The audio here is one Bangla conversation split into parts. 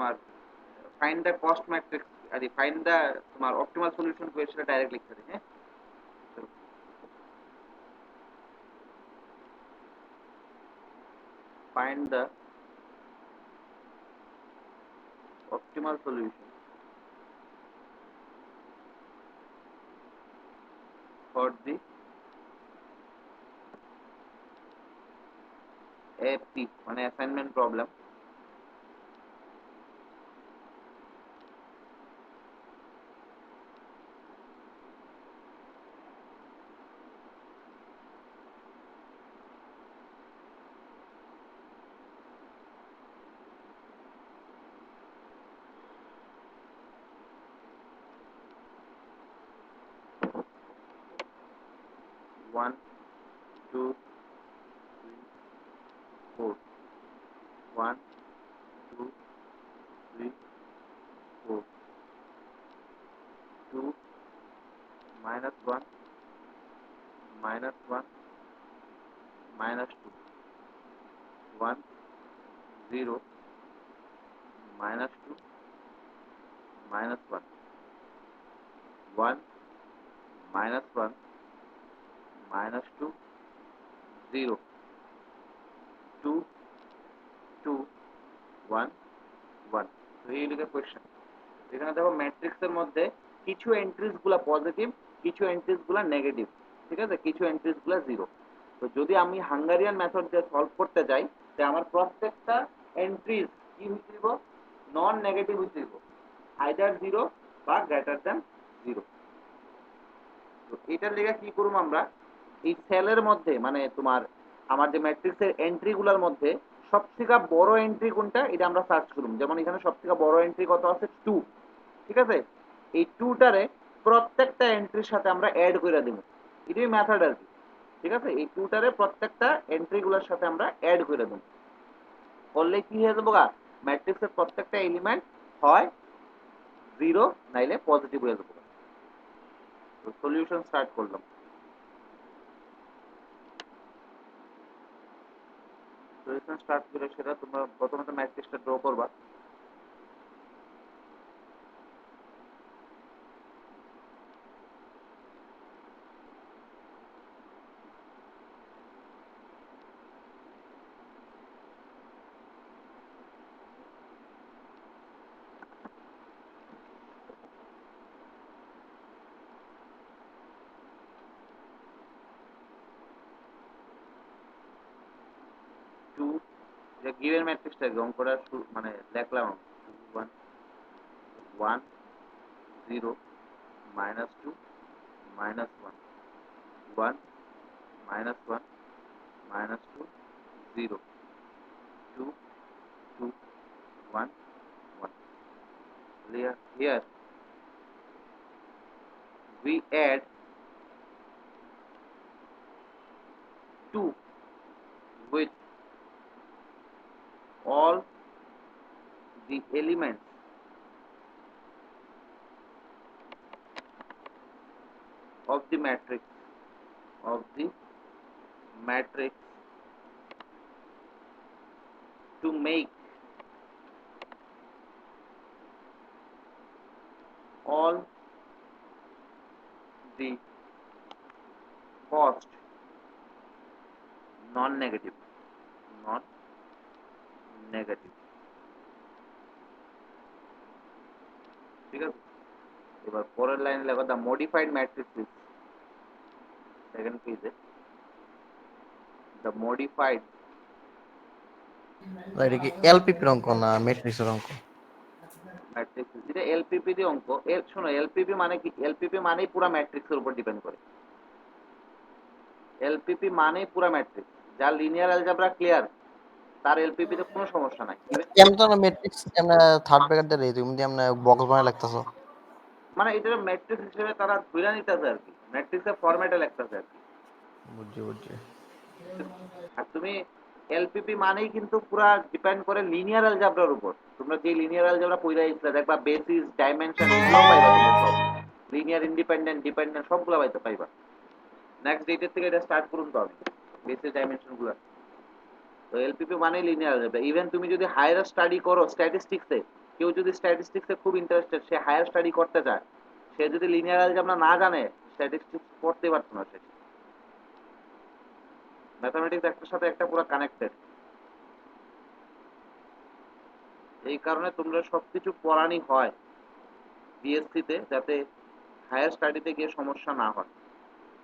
তোমার ফাইন্ড দ্য কস্ট ম্যাট্রিক্স আরে ফাইন্ড দ্য তোমার অপটিমাল সলিউশন কোয়েশ্চেনটা ডাইরেক্ট লিখতে দিই। হ্যাঁ, find the optimal solution for the AP মানে assignment problem one two three four one two three four two minus one minus one minus two one zero minus two minus one one minus one minus two zero two two one one. তো এই লিখে কোয়েশ্চেন। এখানে দেখো ম্যাট্রিক্সের মধ্যে কিছু এন্ট্রিজ গুলা পজিটিভ, কিছু এন্ট্রিজ গুলা নেগেটিভ, ঠিক আছে, কিছু এন্ট্রিজ গুলা জিরো। তো যদি আমি হাঙ্গারিয়ান মেথড দিয়ে সলভ করতে যাই, তাহলে আমার প্রত্যেকটা এন্ট্রিজ কি হইতে দিব, নন নেগেটিভ হইতে দিব, আইদার জিরো বা গ্রেটার দ্যান জিরো। তো এটার লেগে কি করব আমরা, এই সেলের মধ্যে মানে তোমার আমার যে ম্যাট্রিক্সের এন্ট্রি গুলার মধ্যে সবথেকে বড় এন্ট্রি কোনটা এটা আমরা সার্চ করব। যেমন এখানে সবথেকে বড় এন্ট্রি কত আছে, টু, ঠিক আছে। এই টুটারে প্রত্যেকটা এন্ট্রির সাথে আমরা অ্যাড করে দেব, এটাই মেথড আর কি, ঠিক আছে। এই টুটারে প্রত্যেকটা এন্ট্রি গুলোর সাথে আমরা অ্যাড করে দেব, করলে কি হয়ে যাবো গা, ম্যাট্রিক্সের প্রত্যেকটা এলিমেন্ট হয় জিরো নাইলে পজিটিভ হয়ে যাবো। তো সলিউশন স্টার্ট করলাম। সলিউশন স্টার্ট করে সেটা তোমরা প্রথমত ম্যাট্রিক্সটা ড্র করবা। টু, এটা গিভেন ম্যাট্রিক্সটা অঙ্ক করা মানে লেখলাম, one one zero minus two minus one one minus one minus two zero two two one one. Here we add 2 with all the elements of the matrix to make all the cost non-negative, non-negative, ঠিক আছে। এবার পরের লাইনে লেখো the modified matrix is, second পেজে the modified এটা কি এলপিপির অঙ্ক না ম্যাট্রিক্সের অঙ্ক? ম্যাট্রিক্স, যেটা এলপিপি দিয়ে অঙ্ক। শোনো, এলপিপি মানে কি, এলপিপি মানেই পুরো ম্যাট্রিক্সের উপর ডিপেন্ড করে। এলপিপি মানেই পুরো ম্যাট্রিক্স, যার লিনিয়ার অ্যালজেব্রা ক্লিয়ার তার এলপিপি তে কোনো সমস্যা নাই। এমন তো না ম্যাট্রিক্স এমন থার্ড ব্র্যাকেট দিয়ে তুমি দিয়ে এমন বক্স বানায় লাগতেছো। মানে এটা ম্যাট্রিক্স হিসেবে তারা ধরে নিতেছে আর কি, ম্যাট্রিক্সের ফরম্যাটে লিখতেছে আর কি। বুঝছি বুঝছি। আর তুমি এলপিপি মানেই কিন্তু পুরা ডিপেন্ড করে লিনিয়ার অ্যালজেব্রার উপর। তোমরা যে লিনিয়ার অ্যালজেব্রা পড়া ইচ্ছা দেখবা, বেসিস, ডাইমেনশন এগুলোও পাইবা তোমরা সব, লিনিয়ার ইন্ডিপেন্ডেন্ট, ডিপেন্ডেন্ট সবগুলো পাইবা। নেক্সট ডেটের থেকে এটা স্টার্ট করুন তো আমি, বেসিস ডাইমেনশন গুলো। তো এলপিপি মানে লিনিয়ার অ্যালজেব্রা। ইভেন তুমি যদি হায়ার স্টাডি করো স্ট্যাটিস্টিক্সে, কেউ যদি স্ট্যাটিস্টিক্সে খুব ইন্টারেস্টেড, সে হায়ার স্টাডি করতে চায়, সে যদি লিনিয়ার অ্যালজেব্রা না জানে, স্ট্যাটিস্টিক্স পড়তে পারতো না সে। ম্যাথামেটিক্স একটার সাথে একটা পুরো কানেক্টেড। এই কারণে তোমরা সবকিছু পড়ানি হয় বিএসসিতে, যাতে হায়ার স্টাডিতে গিয়ে সমস্যা না হয়।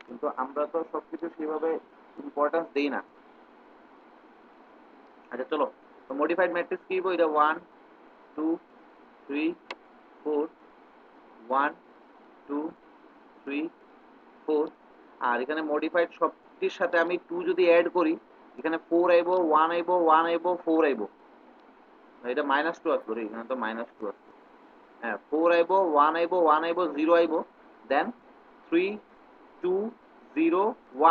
কিন্তু আমরা তো সবকিছু সেভাবে ইম্পর্টেন্স দেই না। আচ্ছা চলো, তো মডিফাইড ম্যাট্রিক্স কি হইব? এটা 1 2 3 4, 1 2 3 4। আর এখানে মডিফাইড সবটির সাথে আমি 2 যদি অ্যাড করি, এখানে 4 আইব, 1 আইব, 1 আইব, 4 আইব। এটা -2 আসবে, এখানে তো -2 আসবে। হ্যাঁ, 4 আইব, 1 আইব, 1 আইব, 0 আইব, দেন 3 2 0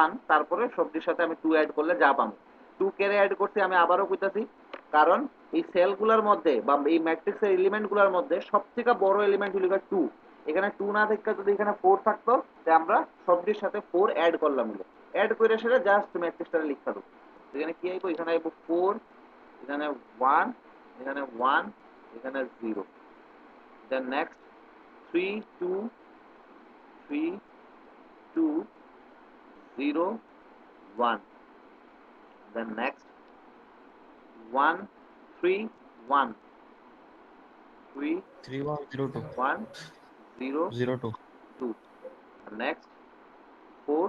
1, তারপরে সবটির সাথে আমি 2 অ্যাড করলে যা পাবো। 2 কেরে অ্যাড করছি আমি আবারও কইতাছি, কারণ এই সেলগুলোর মধ্যে বা এই ম্যাট্রিক্সের এলিমেন্টগুলোর মধ্যে সবথেকে বড় এলিমেন্ট হলো 2। এখানে 2 না থেকে যদি এখানে 4 থাকতো, তাহলে আমরা সবটির সাথে 4 অ্যাড করলাম। অ্যাড করে সেটা জাস্ট ম্যাট্রিক্সটা লিখতে হবে। এখানে কি আইব? এখানে আইব 4, এখানে 1, এখানে 1, এখানে 0। Then next 3 2 3 2 0 1। Then next 1 3 1 3 3102 1 0 02 2। Next 4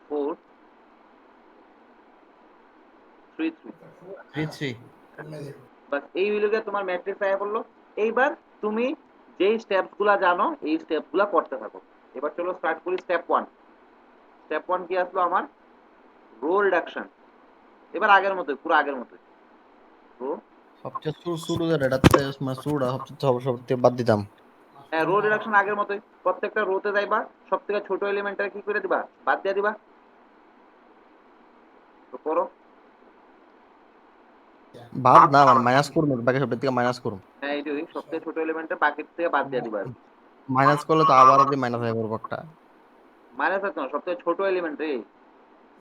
4 3 3। 33 বাস এই হইল গিয়ে তোমার ম্যাট্রিক্স আয়া পড়লো। এইবার তুমি যেই স্টেপসগুলো জানো এই স্টেপসগুলো করতে থাকো। এবার চলো স্টার্ট করি স্টেপ 1। স্টেপ 1 কি আসলো আমার? Row reduction. এবার আগের মতোই, পুরো আগের মতোই রো। সবচেয়ে শুরু যেটা এটাতে মানে শুরুটা সবচেয়ে বাদ দিতাম। হ্যাঁ, রো রিডাকশন আগের মতোই। প্রত্যেকটা রোতে যাইবা, সবথেকে ছোট এলিমেন্টটা কি করে দিবা? বাদ দিয়ে দিবা। তো করো। বাদ না মানে মাইনাস করুন, বাকি সব থেকে মাইনাস করুন। হ্যাঁ, এইটাই সবথেকে ছোট এলিমেন্টটা বাকির থেকে বাদ দিয়ে দিবা আর কি। মাইনাস করলে তো আবার যদি মাইনাস হয়ে পড়বো একটা। মাইনাস হচ্ছে না, সবথেকে ছোট এলিমেন্ট রে।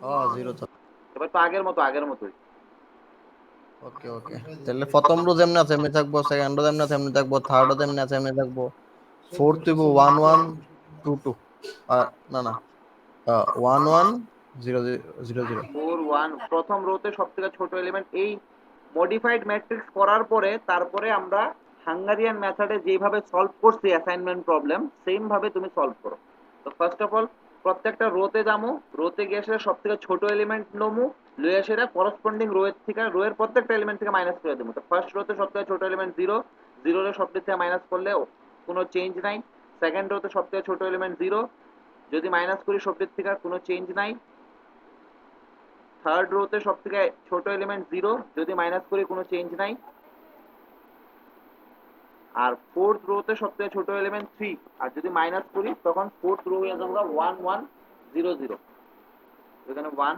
ও জিরো তো। এবার তো আগের মতো, আগের মতোই। ওকে ওকে, তাহলে প্রথম রো যেমনি আছে এমনি থাকবো, সেকেন্ড রো যেমনি আছে এমনি থাকবো, থার্ড রো যেমনি আছে এমনি থাকবো, ফোর্থ হইব 1 1 2 2। না না, 1 1 0 0 0। 4 1 প্রথম রোতে সবথেকে ছোট এলিমেন্ট। এই মডিফাইড ম্যাট্রিক্স করার পরে তারপরে আমরা হাঙ্গারিয়ান মেথডে যেভাবে সলভ করছি অ্যাসাইনমেন্ট প্রবলেম, সেম ভাবে তুমি সলভ করো। তো ফার্স্ট অফ অল প্রত্যেকটা রোতে যাবো, রোতে গিয়ে সেটা সবথেকে ছোট এলিমেন্ট নমু, লইয়া সেটা করসপন্ডিং রো এর থেকে, রো এর প্রত্যেকটা এলিমেন্ট থেকে মাইনাস করে দেবো। তো ফার্স্ট রোতে সবথেকে ছোট এলিমেন্ট 0, 0 এর সবটি থেকে মাইনাস করলে কোনো চেঞ্জ নাই। সেকেন্ড রোতে সবথেকে ছোট এলিমেন্ট 0, যদি মাইনাস করি সবটির থেকে কোনো চেঞ্জ নাই। থার্ড রোতে সবথেকে ছোট এলিমেন্ট 0, যদি মাইনাস করি কোনো চেঞ্জ নাই। আর ফোর্থ রোতে সবথেকে ছোট এলিমেন্ট 3, আর যদি মাইনাস করি তখন ফোর্থ রো হয়ে যাবে 1 1 0 0। এখানে 1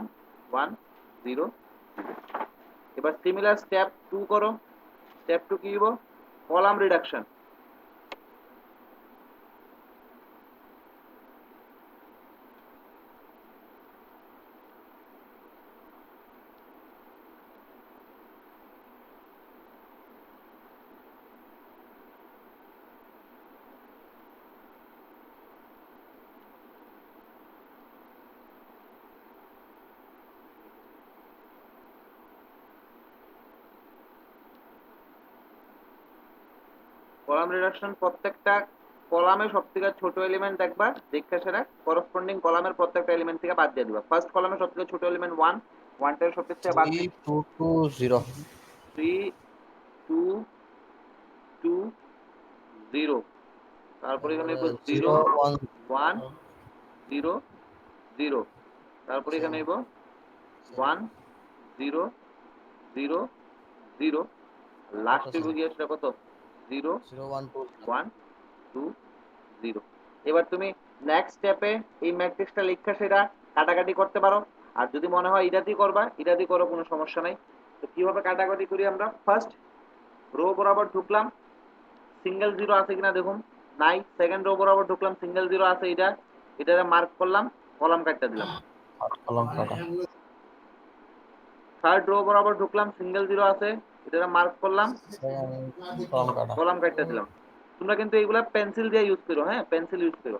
1 0। এবার সিমিলার স্টেপ 2 করো। স্টেপ 2 কি হইব? Column reduction. কলাম রিডাকশন প্রত্যেকটা কলামে সবথেকে ছোট এলিমেন্ট দেখবা, দেখে সেটা করসপন্ডিং কলামের প্রত্যেকটা এলিমেন্ট থেকে বাদ দিয়ে দিবা। ফার্স্ট কলামে সবথেকে ছোট এলিমেন্ট 1, 1 টার সবথেকে থেকে বাদ 3 দিই। 2 2 0। 3 2 2 0। তারপরে এখানে 0 0 1 1 0 0। তারপরে এখানে 1 0 0 0। লাস্ট গিয়ে সেটা কত? 0 0 1 2 0। 1 2 0। এবার তুমি নেক্সট স্টেপে এই ম্যাট্রিক্সটা লিখে সেটা কাটাকাটি করতে পারো। আর যদি মনে হয় এটা দিয়ে করবা, এটা দিয়ে করো, কোনো সমস্যা নাই। তো কিভাবে কাটাকাটি করি আমরা? ফার্স্ট রো বরাবর ঢুকলাম, সিঙ্গেল জিরো আছে কিনা দেখুন, নাই। সেকেন্ড রো বরাবর ঢুকলাম, সিঙ্গেল জিরো আছে, এটারে মার্ক করলাম, কলাম কাটতে দিলাম। কলম কাটা। থার্ড রো বরাবর ঢুকলাম, সিঙ্গেল জিরো আছে, এটা মার্ক করলাম, কলম কাটা। কলাম কাটতে দিলাম। তোমরা কিন্তু এইগুলা পেন্সিল দিয়ে ইউজ করো, হ্যাঁ পেন্সিল ইউজ করো।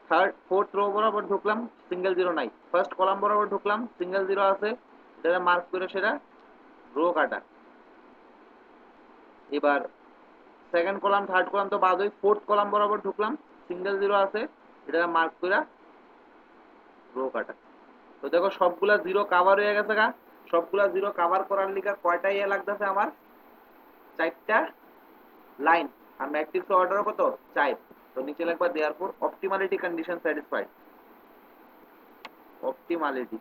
থার্ড ফোর্থ রো বরাবর ঢুকলাম, সিঙ্গেল জিরো নাই। ফার্স্ট কলাম বরাবর ঢুকলাম, সিঙ্গেল জিরো আছে, এটা মার্ক করে সেটা রো কাটা। এবার সেকেন্ড কলাম থার্ড কলাম তো বাদ, ওই ফোর্থ কলাম বরাবর ঢুকলাম, সিঙ্গেল জিরো আছে, এটা মার্ক করে রো কাটা। তো দেখো সবগুলা জিরো কাভার হয়ে গেছে গা। সবগুলা জিরো কাভার করার লিগা কয়টা ইয়ে লাগতেছে আমার? 4টা লাইন। আর ম্যাট্রিক্স অর্ডার কত? 4। তো নিচে লিখবা therefore optimality condition satisfied. Optimality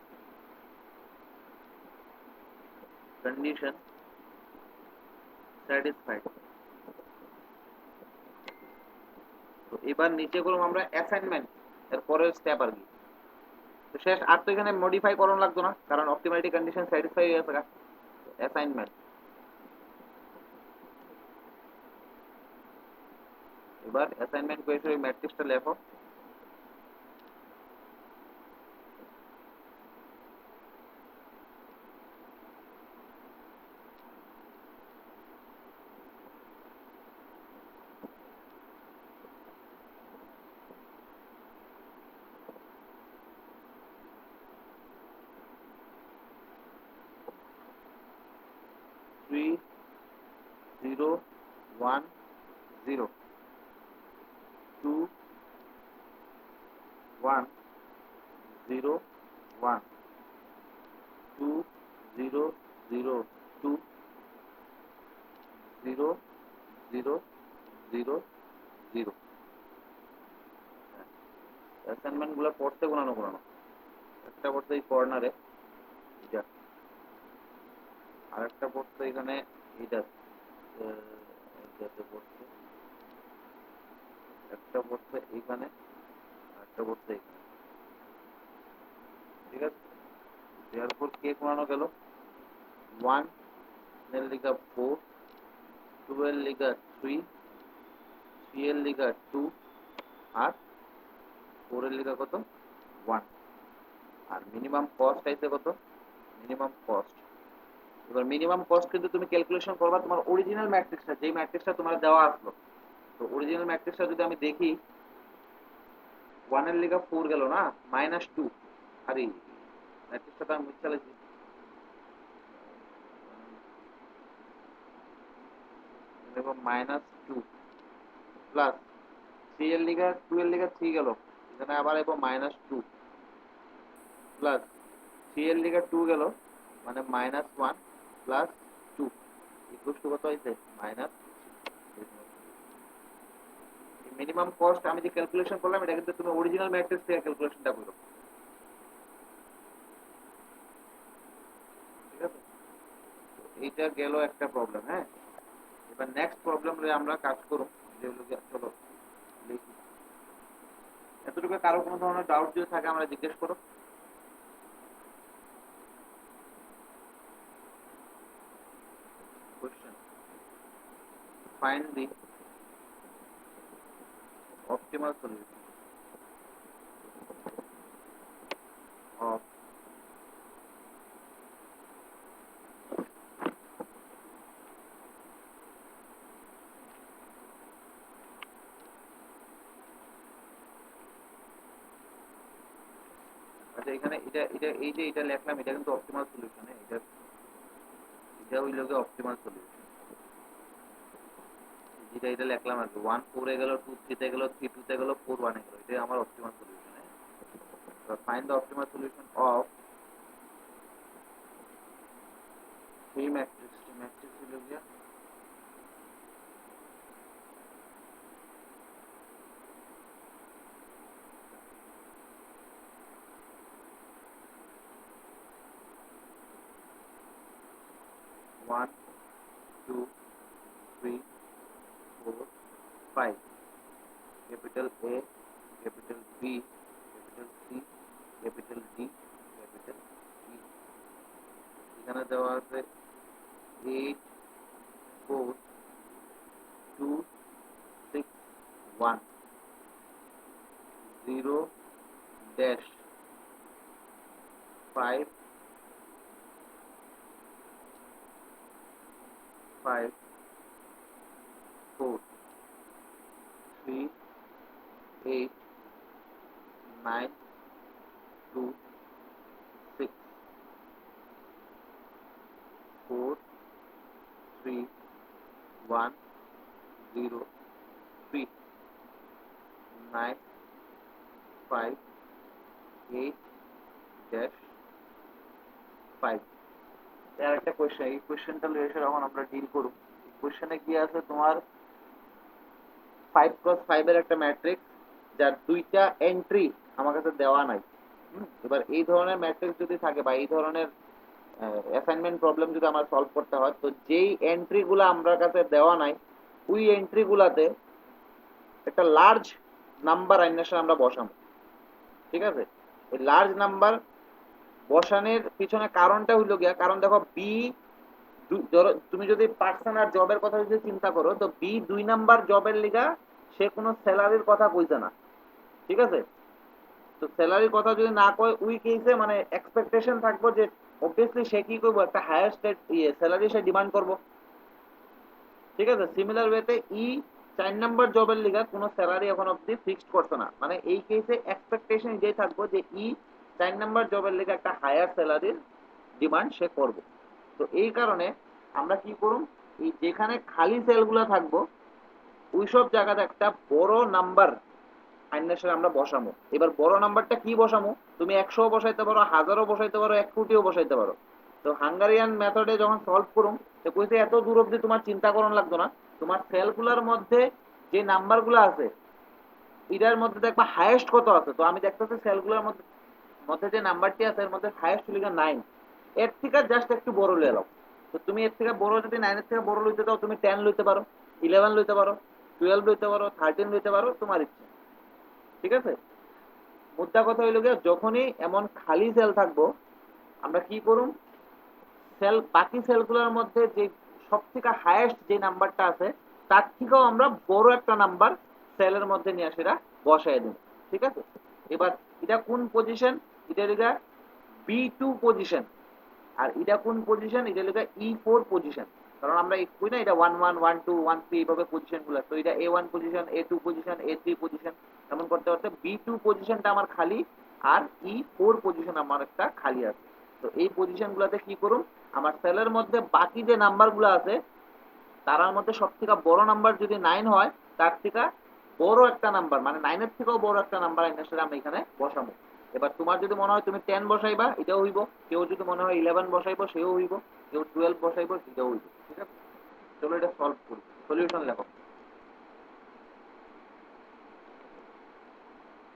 condition satisfied. তো এবার নিচে করলাম আমরা অ্যাসাইনমেন্ট, এর পরের স্টেপ আর কি। তো শেষ, আর তো এখানে মডিফাই করণ লাগতো না, কারণ অপটিমালিটি কন্ডিশন স্যাটিসফাই হয়ে গেছে। অ্যাসাইনমেন্ট, এবার অ্যাসাইনমেন্ট করে ওই ম্যাট্রিক্সটা লেখো। Three zero one zero two one zero one two zero zero two zero zero zero zero. Assignment গুলো পড়তে গোনানো গোনানো, একটা পড়তে এই কর্নারে এটা, আর একটা পড়তে এখানে এইটা, এইটাতে পড়তে, একটা পড়তে এইখানে, আর একটা পড়তে এইখানে। ঠিক আছে, এরপর কে গোনানো গেল? 1 এর লিগা 4, 2 এর লিগা 3, 3 এর লিগা 2, আর 4 এর লিগা কত? 1। আর মিনিমাম কস্ট আইছে কত? Minimum cost. এবার মিনিমাম কস্ট কিন্তু তুমি ক্যালকুলেশন করবা তোমার অরিজিনাল ম্যাট্রিক্সটা, যেই ম্যাট্রিক্সটা তোমার দেওয়া আসলো। তো অরিজিনাল ম্যাট্রিক্সটা যদি আমি দেখি, 1 এর লিগা 4 গেল না, -2। আরে ম্যাট্রিক্সটা তো আমি মিথ্যা লিখছি। দেখো -2 প্লাস 3 এর লিগা 2 এর লিগা 3 গেল, এখানে আবার এবো -2 প্লাস 3 এর লিগা 2 গেল, মানে -1 প্লাস 2 ইকুয়াল টু কত হইছে? মাইনাস। মিনিমাম কস্ট আমি যে ক্যালকুলেশন করলাম, এটা কিন্তু তুমি অরিজিনাল ম্যাট্রিক্স থেকে ক্যালকুলেশনটা করো। ঠিক আছে, এইটা গেল একটা প্রবলেম। হ্যাঁ, এবার নেক্সট প্রবলেম রে আমরা কাজ করব, যেগুলো চলো লিখি। এতটুকু কারো কোনো ধরনের ডাউট যদি থাকে আমরা জিজ্ঞেস করো। Question, find the optimal solution of, আচ্ছা এখানে এটা এটা এই যে এটা লিখলাম, এটা কিন্তু অপটিমাল সলিউশন। এটা এটা হইল গিয়ে অপটিমাল সলিউশন। যেটা এটা লিখলাম আর কি, 1 4 এ গেল, 2 3 তে গেল, 3 2 তে গেল, 4 1 এ গেল, এটাই আমার optimal solution. Find the optimal solution of three matrix. Matrix হইল গিয়া 1 2 3 4 5, capital A, capital B, capital C, capital D, capital E। এখানে দেওয়া আছে 8 4 2 6 1 0 dash 5 5 4 3 8 9 2 6 4 3 1 0 3 9 5 8 dash 5 এর একটা কোশ্চেন, এই কোশ্চেনটা লয়ে এসে যখন আমরা ডিল করব, এই কোশ্চেনে কি আছে তোমার 5x5 এর একটা ম্যাট্রিক্স যার দুইটা এন্ট্রি আমার কাছে দেওয়া নাই। এবার এই ধরনের ম্যাট্রিক্স যদি থাকে বা এই ধরনের অ্যাসাইনমেন্ট প্রবলেম যদি আমার সলভ করতে হয়, তো যেই এন্ট্রিগুলো আমার কাছে দেওয়া নাই ওই এন্ট্রিগুলাতে একটা লার্জ নাম্বার আইনাসে আমরা বসাবো। ঠিক আছে, এই লার্জ নাম্বার বসানোর পিছনে কারণটা হইল গিয়া, কারণ দেখো বি, তুমি যদি পার্সন আর জবের কথা যদি চিন্তা করো, তো বি 2 নাম্বার জবের লিগা সে কোনো স্যালারির কথা কইছে না। ঠিক আছে, তো স্যালারির কথা যদি না কয় ওই কেসে মানে এক্সপেকটেশন থাকবো যে অবভিয়াসলি সে কি করবো, একটা হায়ার স্যালারি সে ডিমান্ড করবো। ঠিক আছে, সিমিলার ওয়েতে 4 নাম্বার জবের লিগা কোনো স্যালারি এখন অব্দি ফিক্সড করছে না, মানে এই কেসে এক্সপেকটেশন যেই থাকবো যে 4 নাম্বার জবের লিগা একটা হায়ার স্যালারির ডিমান্ড সে করবে। তো এই কারণে আমরা কি করুম, এই যেখানে খালি সেলগুলো থাকবো ওই সব জায়গাতে একটা বড় নাম্বার আইনাসে আমরা বসামো। এবার বড় নাম্বারটা কি বসামো, তুমি 100 বসাইতে পারো, 1000ও বসাইতে পারো, 1 কোটিও বসাইতে পারো। তো হাঙ্গারিয়ান মেথডে যখন সলভ করুম, তো কইতে এত দূর অব্দি তোমার চিন্তা করন লাগতো না, তোমার সেলগুলোর মধ্যে যে নাম্বারগুলো আছে এটার মধ্যে দেখবা হাইয়েস্ট কত আছে। তো আমি দেখতেছি সেলগুলোর মধ্যে মধ্যে যে নাম্বারটি আছে এর মধ্যে হাইয়েস্ট লিখা 9, এর থেকে জাস্ট একটু বড় লয়ে নাও। তো তুমি এর থেকে বড় যদি 9 এর থেকে বড় লইতে দাও, তুমি 10 লইতে পারো, 11 লইতে পারো, 12 লইতে পারো, 13 লইতে পারো, তোমার ইচ্ছা। ঠিক আছে, মুদ্রা কথা হইল গিয়ে যখনই এমন খালি সেল থাকবো আমরা কি করুম, সেল বাকি সেলগুলোর মধ্যে যে সব থেকে হাইয়েস্ট যে নাম্বারটা আছে তার থেকেও আমরা বড় একটা নাম্বার সেলের মধ্যে নিয়ে সেটা বসাই দিই। ঠিক আছে, এবার এটা কোন পজিশন, এটা লিখা B2 পজিশন, আর এটা কোন পজিশন, এটা লিখা E4 পজিশন। কারণ আমরা কই না এটা 1 1 1 2 1 3 এইভাবে পজিশন গুলো, তো এটা A1 position, A2 position, A3 position, এমন করতে করতে B2 পজিশনটা আমার খালি আর E4 পজিশন আমার একটা খালি আছে। তো এই পজিশন গুলাতে কি করুম, আমার সেলের মধ্যে বাকি যে নাম্বার গুলো আছে তার মধ্যে সব থেকে বড় নাম্বার যদি 9 হয়, তার থেকে বড় একটা নাম্বার মানে 9 এর থেকেও বড় একটা নাম্বার আইনা আমি এখানে বসাবো। এবার তোমার যদি মনে হয় তুমি 10 বসাইবা, এটাও হইব। কেউ যদি মনে হয় 11 বসাইবো, সেও হইব। কেউ 12 বসাইবো, সেটাও হইব। ঠিক আছে, চলো এটা সলভ করি। সলিউশন লেখো।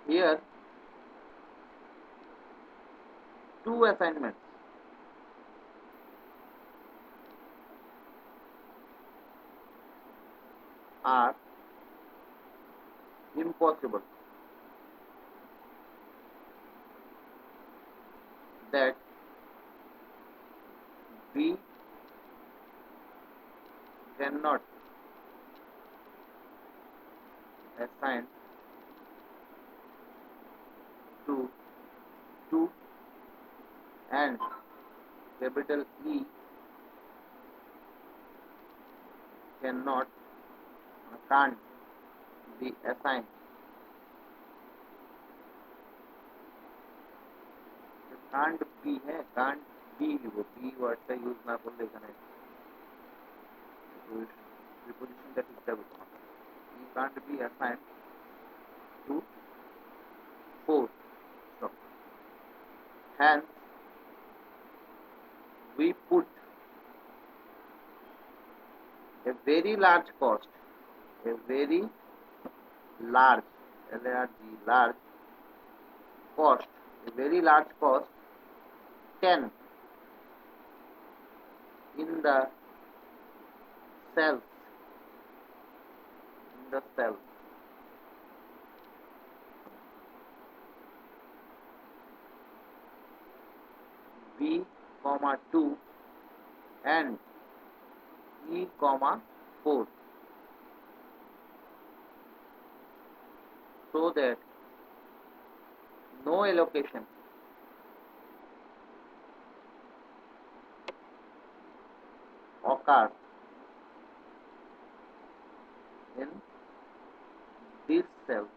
Here two assignments are impossible that we cannot assign to 2 and capital E cannot can't be assigned can't be है can't be वो be word का यूज ना করলে এখানে প্রিপোজিশনটা ঠিকঠাক হতো না। he can't be assigned to 4, so hence we put a very large cost, a very large large cost, a very large cost 10 in the cells, in the cell B, 2 and E, 4, so that no allocation occurs in these cells.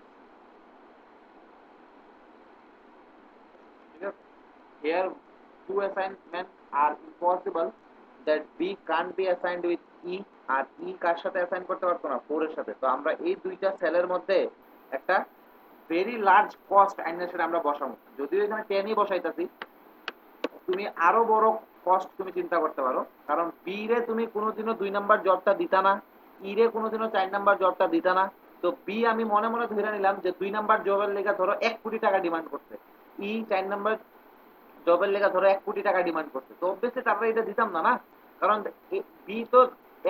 Here, two assignments are impossible. That B can't be assigned with E, R E কার সাথে অ্যাসাইন করতে পারতো না 4 এর সাথে। তো আমরা এই দুইটা সেলের মধ্যে একটা ভেরি লার্জ কস্ট আইনের আমরা বসাবো। যদিও এখানে 10ই বসাইতাছি, তুমি আরো বড় কস্ট তুমি চিন্তা করতে পারো, কারণ বি রে তুমি কোনোদিনও 2 নাম্বার জবটা দিতা না, ই রে কোনোদিনও 4 নাম্বার জবটা দিতা না। তো বি আমি মনে মনে ধরে নিলাম যে 2 নাম্বার জবের লেগে ধরো 1 কোটি টাকা ডিমান্ড করছে, ই 4 নাম্বার জবের লেগে ধরো 1 কোটি টাকা ডিমান্ড করছে। তো অবভিয়াসলি তারপরে এটা দিতাম না, না, কারণ বি তো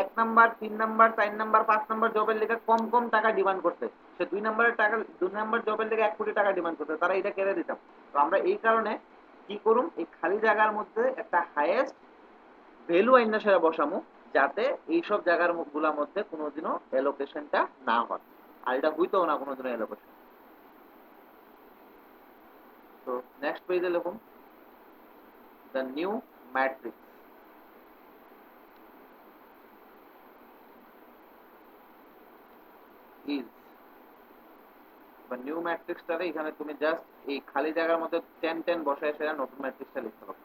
1 নাম্বার 3 নাম্বার 4 নাম্বার 5 নাম্বার জবের লেগে কম কম টাকা ডিমান্ড করছে, সে 2 নাম্বারের টাকা 2 নাম্বার জবের লেগে 1 কোটি টাকা ডিমান্ড করছে, তারা এটা কেড়ে দিতাম। তো আমরা এই কারণে কি করুম, এই খালি জায়গার মধ্যে একটা হাইয়েস্ট ভ্যালু আইনা সেরা বসামু, যাতে এইসব জায়গার গুলার মধ্যে কোনোদিনও এলোকেশনটা না হয়, আর এটা হইতো না কোনোদিনও এলোকেশন। তো নেক্সট পেজে লিখুন the new matrix is, বা নিউ ম্যাট্রিক্সটারে এখানে তুমি জাস্ট এই খালি জায়গার মধ্যে 10 10 বসায় সেরা নতুন ম্যাট্রিক্সটা লিখতে হবে।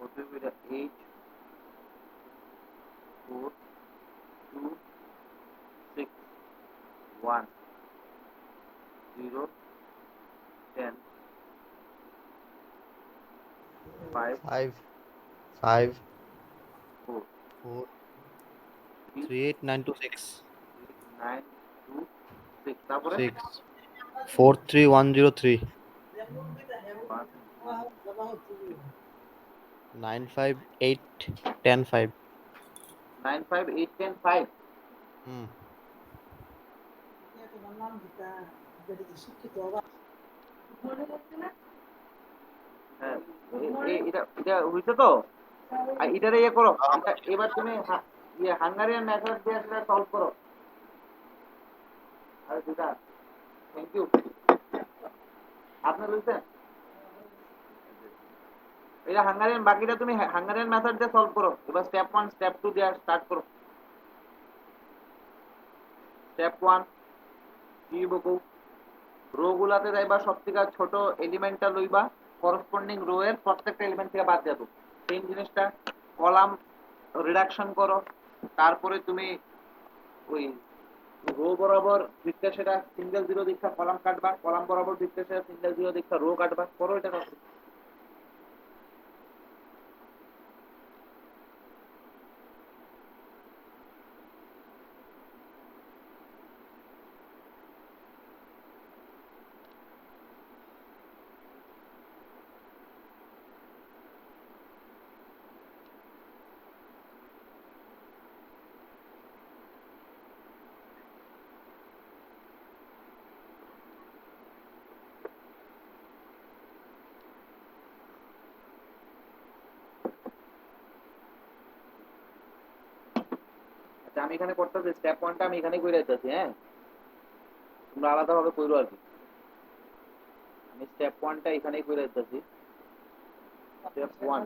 What will be the 8 4 2 6 1 0 10 5 5 5 4 4 3 3 8 9 2 6 9 2 6 তারপরে 6 4 3 1 0 3 1 9 5 8 10 5 9 5 8 10 5। হুম হ্যাঁ, এটা এটা হইছে তো, আর এটারে ইয়ে করো, এটা এবার তুমি ইয়ে হাঙ্গারিয়ান মেথড দিয়ে সেটা সলভ করো। আরে দুটা, থ্যাংক ইউ। আপনি বলছেন এটা হাঙ্গারিয়ান, বাকিটা তুমি হাঙ্গারিয়ান মেথড দিয়ে সলভ করো। এবার স্টেপ 1 স্টেপ 2 দিয়ে স্টার্ট করো। স্টেপ 1 কি বকো, রো গুলাতে যাইবা, সবথেকে ছোট এলিমেন্টটা লইবা, করসপন্ডিং রো এর প্রত্যেকটা এলিমেন্ট থেকে বাদ যাবে। সেম জিনিসটা কলাম রিডাকশন করো, তারপরে তুমি ওই রো বরাবর দিকটা সেটা সিঙ্গেল জিরো দীক্ষা কলাম কাটবা, কলাম বরাবর দিকটা সেটা সিঙ্গেল জিরো দীক্ষা রো কাটবা, করো এটা করো। আচ্ছা আমি এখানে করতেছি স্টেপ 1টা আমি এখানেই কইরা দিতেছি, হ্যাঁ, তোমরা আলাদাভাবে কইরো আর কি। আমি স্টেপ 1টা এখানেই কইরা দিতেছি। স্টেপ 1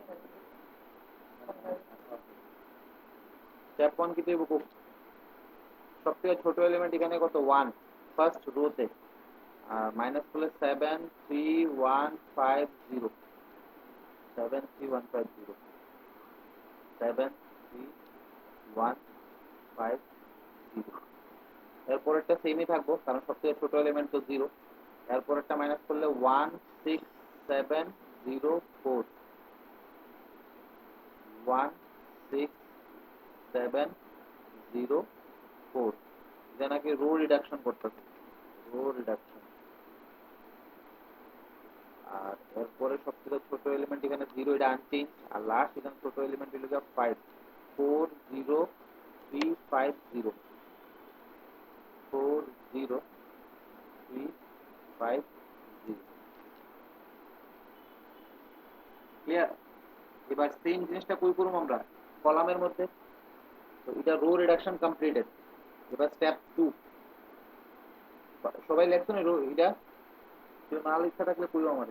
স্টেপ 1 কি দেব, সবথেকে ছোট এলিমেন্ট এখানে কত 1, ফার্স্ট রোতে মাইনাস করলে 7 3 1 5 0, 7 3 1 5 0, 7 3 1 5 0। এরপরেরটা সেমই থাকবো, কারণ সবথেকে ছোট এলিমেন্ট তো 0। এরপরেরটা মাইনাস করলে 1 6 7 0 4, 1 6 7 0 4। এটা নাকি রো রিডাকশন করতেছে। Row reduction. আর এরপরে সবথেকে ছোট এলিমেন্ট এখানে 0, এটা আনচেঞ্জ। আর লাস্ট এখানে ছোট এলিমেন্ট হলো 5, 4 0 3 5 0, 4 0 3 5 0। ক্লিয়ার? এবার সেম জিনিসটা কই করব আমরা কলামের মধ্যে। তো এটা রো রিডাকশন কমপ্লিটেড। এবার স্টেপ 2 সবাই লেখছো না রো এটা, কেউ না লেখা থাকলে কইও আমার,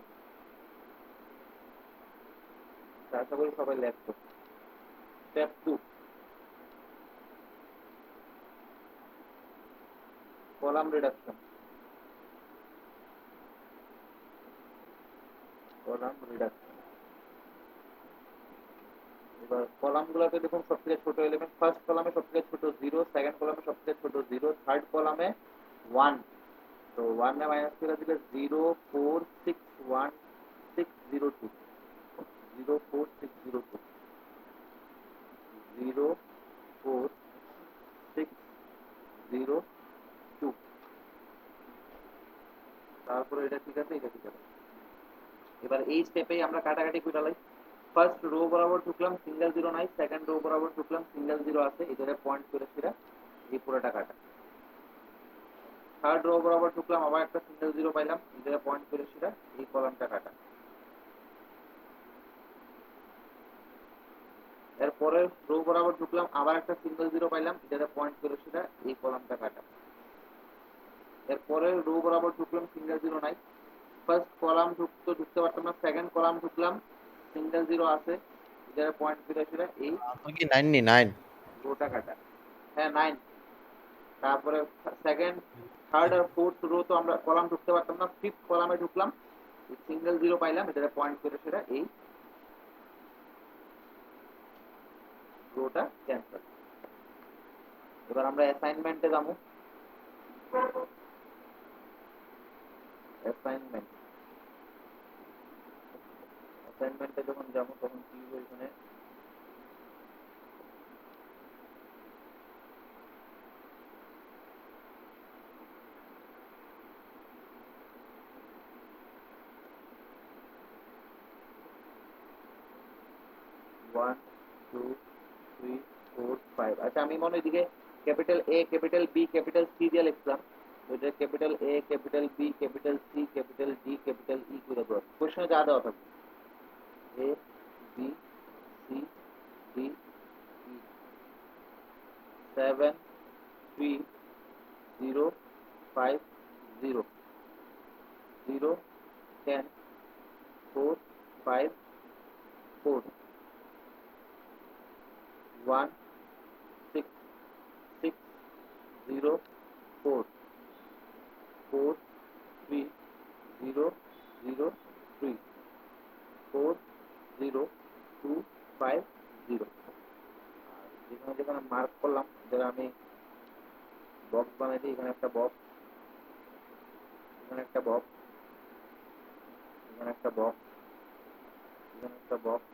আশা করি সবাই লেখছো। Step 2 column reduction. Column reduction. এবার কলামগুলোতে দেখুন সবথেকে ছোট এলিমেন্ট ফার্স্ট কলামে সবথেকে ছোট 0, সেকেন্ড কলামে সবথেকে ছোট 0, থার্ড কলামে 1। তো 1 এ মাইনাস করে দিলে 0 4 6 1 6 0 2, 0 4 6 0 2, 0 4 6 0 2। তারপরে এটা ঠিক আছে, এটা ঠিক আছে। এবার এই স্টেপেই আমরা কাটাকাটি করে লাই। ফার্স্ট রো বরাবর ঢুকলাম, সিঙ্গেল জিরো নাই। সেকেন্ড রো বরাবর ঢুকলাম, সিঙ্গেল জিরো আছে, এটারে পয়েন্ট করে ফিরে এই পুরোটা কাটা। থার্ড রো বরাবর ঢুকলাম, আবার একটা সিঙ্গেল জিরো পাইলাম, এটারে পয়েন্ট করে ফিরে এই কলামটা কাটা। এরপরে রো বরাবর ঢুকলাম, আবার একটা সিঙ্গেল জিরো পাইলাম, এটারে পয়েন্ট করে ফিরে এই কলামটা কাটা। এরপরে রো বরাবর ঢুকলাম, সিঙ্গেল জিরো নাই। ফার্স্ট কলাম ঢুকতে পারতাম না, সেকেন্ড কলাম ঢুকলাম, সিঙ্গেল জিরো আছে, এটারে পয়েন্ট করে ফিরে এই কি 99? রোটা কাটা। হ্যাঁ 9। তারপরে সেকেন্ড থার্ড আর ফোর্থ রো তো আমরা কলাম ঢুকতে পারতাম না, ফিফথ কলামে ঢুকলাম, সিঙ্গেল জিরো পাইলাম, এটা পয়েন্ট করে সেটা এই রোটা ক্যান্সেল। এবার আমরা অ্যাসাইনমেন্টে যাবো। অ্যাসাইনমেন্ট অ্যাসাইনমেন্টে যখন যাবো তখন কি হবে এখানে 1 2 3 4 5। আচ্ছা আমি মনে এদিকে capital A capital B capital C দিয়ে লিখলাম, ওইটা capital A capital B capital C capital D capital E করে দেওয়া কোশ্চেনে যা দেওয়া থাকবে A B C D E 7 3 0 5 0 0 10 4 5 4 1 6 6 0 4 4 3 0 0 3 4 0 2 5 0। যেখানে যেখানে মার্ক করলাম যেটা আমি বক্স বানাই দিই, এখানে একটা বক্স, এখানে একটা বক্স, এখানে একটা বক্স, এখানে একটা বক্স,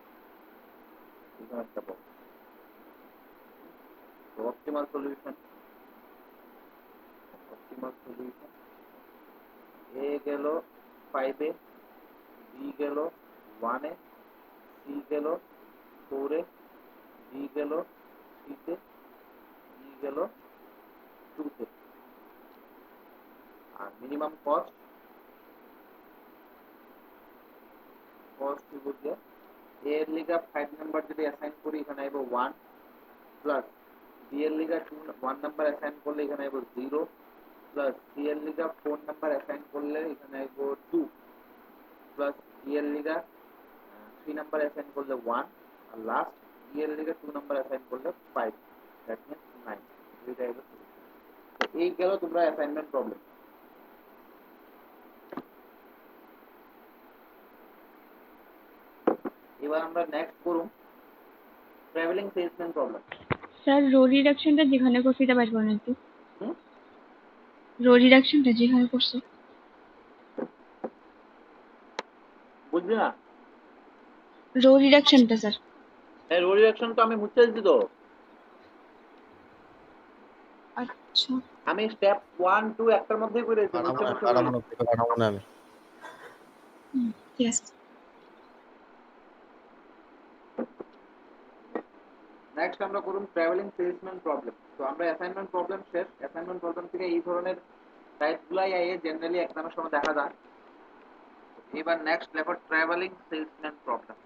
এখানে একটা box. Optimal solution, optimal solution এ গেল 5 এ, বি গেল 1 এ, সি গেল 4 এ, ডি গেল 3 তে, ই গেল 2 তে। আর মিনিমাম কস্ট বুঝলে এ এর লিগা 5 নাম্বার যদি অ্যাসাইন করি এখানে আইব 1 প্লাস বি এর লিগা 1 নাম্বার অ্যাসাইন করলে এখানে আইব 0 প্লাস সি এর লিগা 4 নাম্বার অ্যাসাইন করলে এখানে আইব 2 প্লাস ডি এর লিগা 3 নাম্বার অ্যাসাইন করলে 1 আর লাস্ট ই এর লিগা 2 নাম্বার অ্যাসাইন করলে 5, দ্যাট মিন্স 9। দুইটা আইব। তো এই গেল তোমরা অ্যাসাইনমেন্ট প্রবলেম। এবার আমরা নেক্সট করুম travelling salesman problem. Sir row রিডাকশনটা যেখানে করছি এটা পারবো না একটু, রো রিডাকশনটা যেখানে করছি বুঝলি না? রো রিডাকশনটা স্যার এই রো রিডাকশন তো আমি মুছে দিছি তো। আচ্ছা আমি স্টেপ 1 2 একটার মধ্যেই করে দিয়েছি, পাঠাবো বুঝছো না, বিষয়গুলো? পাঠাবো না, পাঠাবো না আমি। ঠিক আছে। নেক্সট আমরা করুন ট্রাভেলিং সেলসম্যান প্রবলেম। তো আমরা অ্যাসাইনমেন্ট প্রবলেম শেষ। অ্যাসাইনমেন্ট প্রবলেম থেকে এই ধরনের টাইপগুলাই জেনারেলি এক্সামের সময় দেখা যায়। এবার নেক্সট লেখো travelling salesman problem.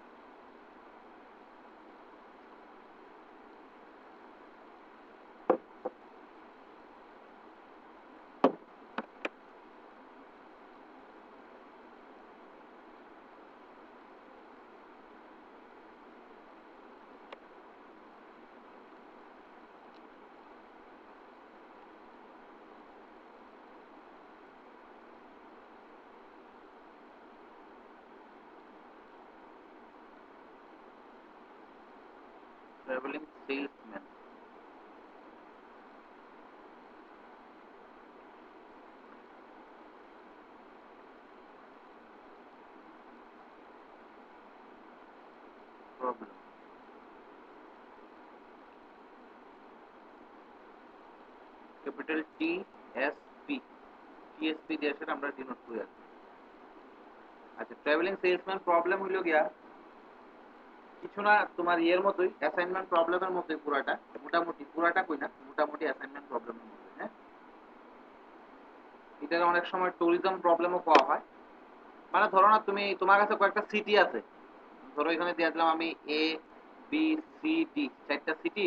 Travelling salesman problem. Capital T S P, TSP দিয়ে সেটা আমরা ডিনোট করি আর কি। আচ্ছা, ট্রাভেলিং সেলসম্যান প্রবলেম হইল গিয়া কিছু না তোমার ইয়ের মতোই, অ্যাসাইনমেন্ট প্রবলেমের মতোই পুরাটা, মোটামুটি পুরাটা কই না, মোটামুটি অ্যাসাইনমেন্ট প্রবলেমের মতোই। হ্যাঁ, এটা অনেক সময় ট্যুরিজম প্রবলেমও পাওয়া হয়। মানে ধরো না তুমি, তোমার কাছে কয়েকটা সিটি আছে, ধরো এখানে দিয়ে দিলাম আমি এ বি সি ডি, চারটা সিটি,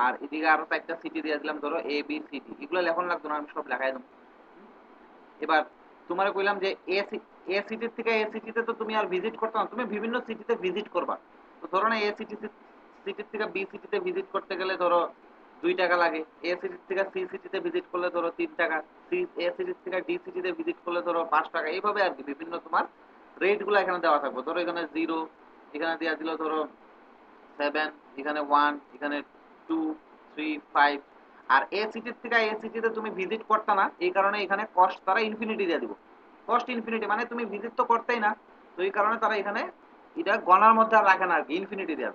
আর এদিকে আরো চারটা সিটি দিয়ে দিলাম ধরো এ বি সি ডি। এগুলো লেখন লাগতো না, আমি সব লেখাই দেবো। এবার তোমার কইলাম যে এ সিটির থেকে এ সিটিতে তো তুমি আর ভিজিট করতে না, তুমি বিভিন্ন সিটিতে ভিজিট করবা। তো ধরো না এ সিটির থেকে বি সিটিতে ভিজিট করতে গেলে ধরো 2 টাকা লাগে, এ সিটির থেকে সি সিটিতে ভিজিট করলে ধরো 3 টাকা, এ সিটির থেকে ডি সিটিতে ভিজিট করলে ধরো 5 টাকা, এইভাবে আর কি বিভিন্ন তোমার রেট গুলো এখানে দেওয়া থাকবে। ধরো এখানে 0, এখানে দেওয়া দিল ধরো 7, এখানে 1, এখানে 2, 3, 5। আর এ সিটির থেকে এ সিটিতে তুমি ভিজিট করতে না, এই কারণে এখানে কস্ট তারা ইনফিনিটি দিয়ে দিব। কস্ট ইনফিনিটি মানে তুমি ভিজিট তো করতেই না, তো এই কারণে তারা এখানে এটা গণার মধ্যে আর রাখে না আর কি, ইনফিনিটি দেওয়া।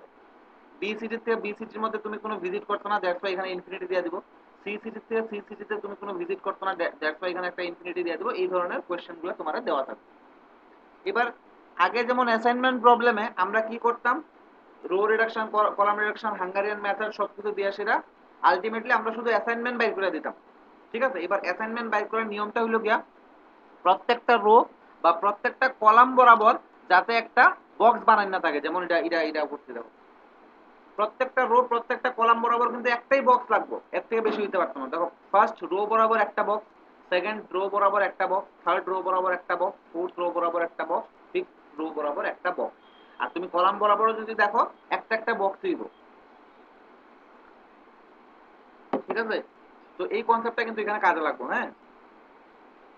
বি সিটির থেকে বি সিটির মধ্যে তুমি কোনো ভিজিট করতে না, দ্যাটস ওয়াই এখানে ইনফিনিটি দিয়ে দিব। সি সিটির থেকে সি সিটিতে তুমি কোনো ভিজিট করতে না, দ্যাটস ওয়াই এখানে একটা ইনফিনিটি দিয়ে দিব। এই ধরনের কোয়েশ্চেনগুলো তোমার দেওয়া থাকবে। এবার আগে যেমন অ্যাসাইনমেন্ট প্রবলেমে আমরা কি করতাম, row reduction, column reduction, Hungarian method সবকিছু দিয়ে সেটা আলটিমেটলি আমরা শুধু অ্যাসাইনমেন্ট বাইর করে দিতাম। ঠিক আছে, এবার অ্যাসাইনমেন্ট বাইর করার নিয়মটা হলো গিয়া প্রত্যেকটা রো বা প্রত্যেকটা কলাম বরাবর যাতে একটা বক্স বানানো না থাকে, যেমন এটা এটা এটা করতে দাও, প্রত্যেকটা রো প্রত্যেকটা কলাম বরাবর কিন্তু একটাই বক্স লাগবে, এর থেকে বেশি হইতে পারতো না। দেখো ফার্স্ট রো বরাবর একটা বক্স, সেকেন্ড রো বরাবর একটা বক্স, থার্ড রো বরাবর একটা বক্স, ফোর্থ রো বরাবর একটা বক্স, ফিফথ রো বরাবর একটা বক্স। আর তুমি কলাম বরাবর যদি দেখো একটা একটা বক্স হইব। ঠিক আছে, তো এই কনসেপ্টটা কিন্তু এখানে কাজে লাগবে। হ্যাঁ,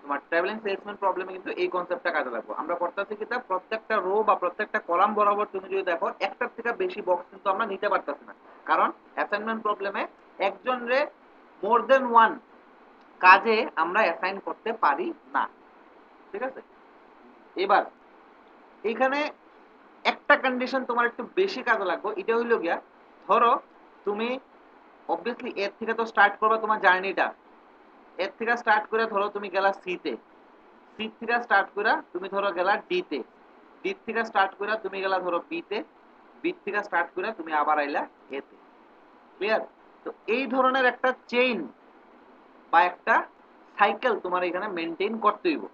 তোমার ট্রাভেলিং সেলসম্যান প্রবলেমে কিন্তু এই কনসেপ্টটা কাজে লাগবে। আমরা করতেছি কি, প্রত্যেকটা রো বা প্রত্যেকটা কলাম বরাবর তুমি যদি দেখো একটার থেকে বেশি বক্স কিন্তু আমরা নিতে পারতেছি না, কারণ অ্যাসাইনমেন্ট প্রবলেমে একজন রে মোর দেন ওয়ান কাজে আমরা অ্যাসাইন করতে পারি না। ঠিক আছে, এবার এখানে একটা কন্ডিশন তোমার একটু বেশি কাজে লাগবে, এটা হইল গিয়া ধরো তুমি অবভিয়াসলি এর থেকে তো স্টার্ট করবে তোমার জার্নিটা, এর থেকে স্টার্ট করে ধরো তুমি গেলা সিতে, সি থেকে স্টার্ট করে তুমি ধরো গেলা ডিতে, ডি থেকে স্টার্ট করে তুমি গেলা ধরো বিতে, বি থেকে স্টার্ট করে তুমি আবার আইলা এতে। ক্লিয়ার? তো এই ধরনের একটা চেইন বা একটা সাইকেল তোমার এখানে মেনটেন করতে হইব।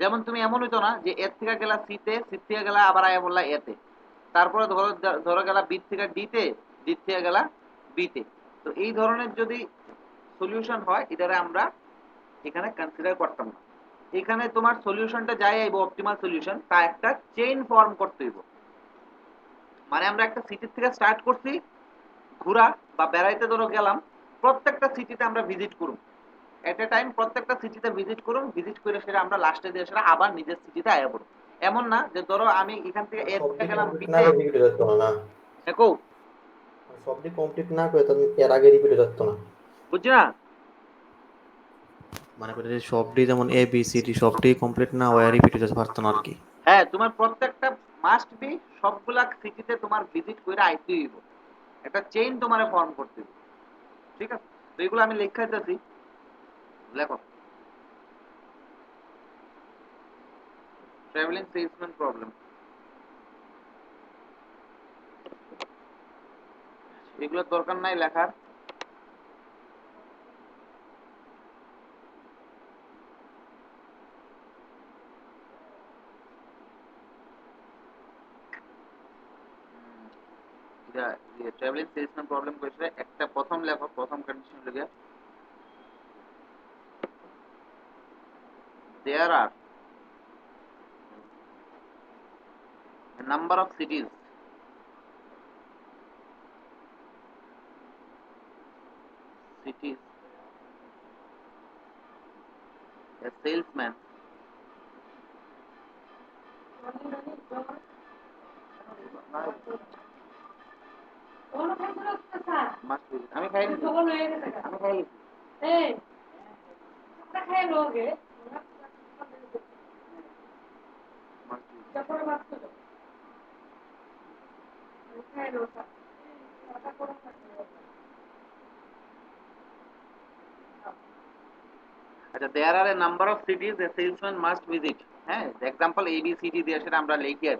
যেমন তুমি এমন হইতো না যে এর থেকে গেলা সিতে, সি থেকে গেলা আবার আয়া বললা এতে, তারপরে ধরো ধরো গেলা বি থেকে ডিতে, ডি থেকে গেলা বিতে। তো এই ধরনের যদি সলিউশন হয়, এটারে আমরা এখানে কনসিডার করতাম না। এখানে তোমার সলিউশনটা যাই আইব, অপটিমাল সলিউশন, তা একটা চেইন ফর্ম করতে হইব। মানে আমরা একটা সিটি থেকে স্টার্ট করছি ঘোরা বা বেড়াইতে ধরো গেলাম, প্রত্যেকটা সিটিতে আমরা ভিজিট করুন, এট এ টাইম প্রত্যেকটা সিটিতে ভিজিট করুন, ভিজিট করে সেটা আমরা লাস্টে দিয়ে সেটা আবার নিজের সিটিতে আয়া পড়ুন। এমন না যে ধরো আমি এখান থেকে এ থেকে সবটি গেলাম কমপ্লিট না বিতে, করে রিপিট যাচ্ছে না, না দেখো সবটি কমপ্লিট না করে তাহলে এর আগে রিপিট যাচ্ছে না। বুঝছি না? মানে করে যে সবটি যেমন এ বি সি ডি সবটি কমপ্লিট না হয় রিপিট যেতে পারতো না আর কি। হ্যাঁ, তোমার প্রত্যেকটা মাস্ট বি সবগুলা সিটিতে তোমার ভিজিট করে আইতে হইব, একটা চেইন তোমার ফর্ম করতে হইব। ঠিক আছে, তো এগুলো আমি লেখা দিতেছি। লেখো ট্রাভেলিং সেলসম্যান প্রবলেম। এগুলোর দরকার নাই লেখার। ট্রাভেলিং সেলসম্যান প্রবলেম কইছে একটা প্রথম লেখো, প্রথম কন্ডিশন লিখে there are number of cities cities a salesman must be আমি খাই নি আমি খাই এই আমরা খাই লোগে must be যখন বাচ্চা খাই লোটা আচ্ছা there are a number of cities a salesman must visit হ্যাঁ example a b c d দিয়ে সেটা আমরা লিখি আর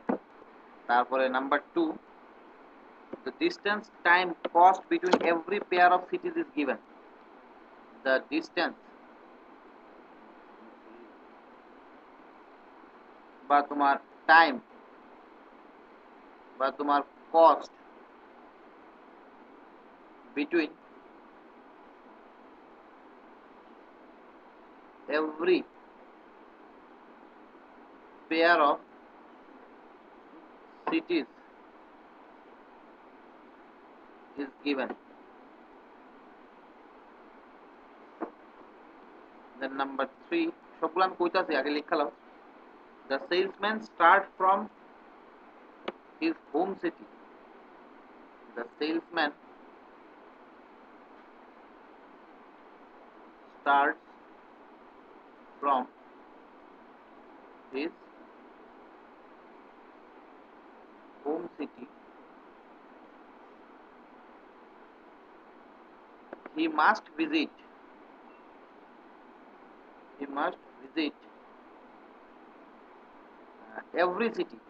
তারপরে number 2 the distance time cost between every pair of cities is given the distance বা তোমার টাইম বা তোমার cost between every pair of cities is given. Then number 3 সবগুলো আমি কইতাছি আগে লিখালাম the salesman start from his home city the salesman starts from his home city he must visit every city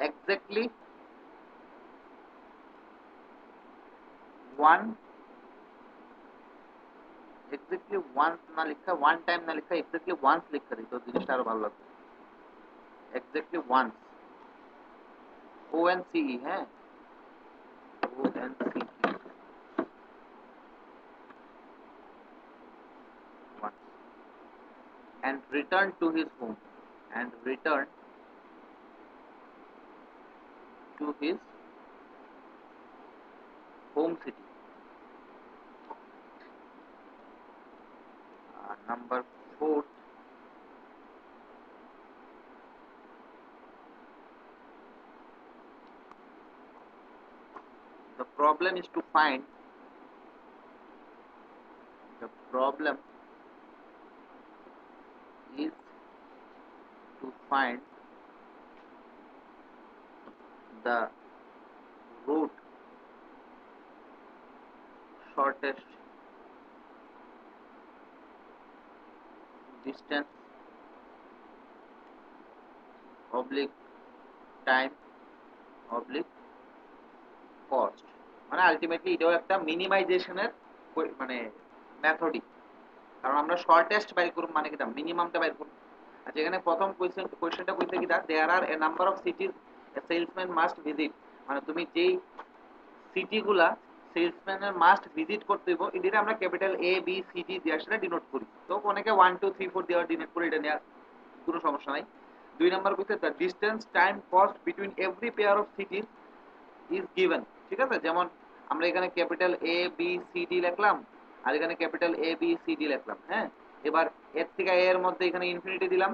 exactly one না লিখা one time না লিখা exactly once লিখা দিই তো জিনিসটা আরো ভালো লাগবে exactly once o n c e হ্যাঁ o n c e once and return to his home city number 4 the problem is to find the problem is to find the route shortest distance oblique time oblique cost মানে আলটিমেটলি এটাও একটা মিনিমাইজেশনের মানে মেথডই কারণ আমরা শর্টেস্ট বাইর করব মানে কিটা মিনিমামটা বাইর করব আচ্ছা এখানে প্রথম কোশ্চেনটা কইতে কিটা there are a number of cities a salesman must visit মানে তুমি যেই সিটিগুলা সেলসম্যানের মাস্ট ভিজিট করতে হইব এদিকে আমরা capital A B C D দিয়ে সেটা ডিনোট করি তো অনেকে 1 2 3 4 দেওয়ার ডিনোট করে এটা নেওয়া কোনো সমস্যা নাই দুই নাম্বার কইতে the distance time cost between every pair of cities is given ঠিক আছে যেমন আমরা এখানে capital A B C D লিখলাম আর এখানে capital A B C D লিখলাম হ্যাঁ এবার এর থেকে এ এর মধ্যে এখানে ইনফিনিটি দিলাম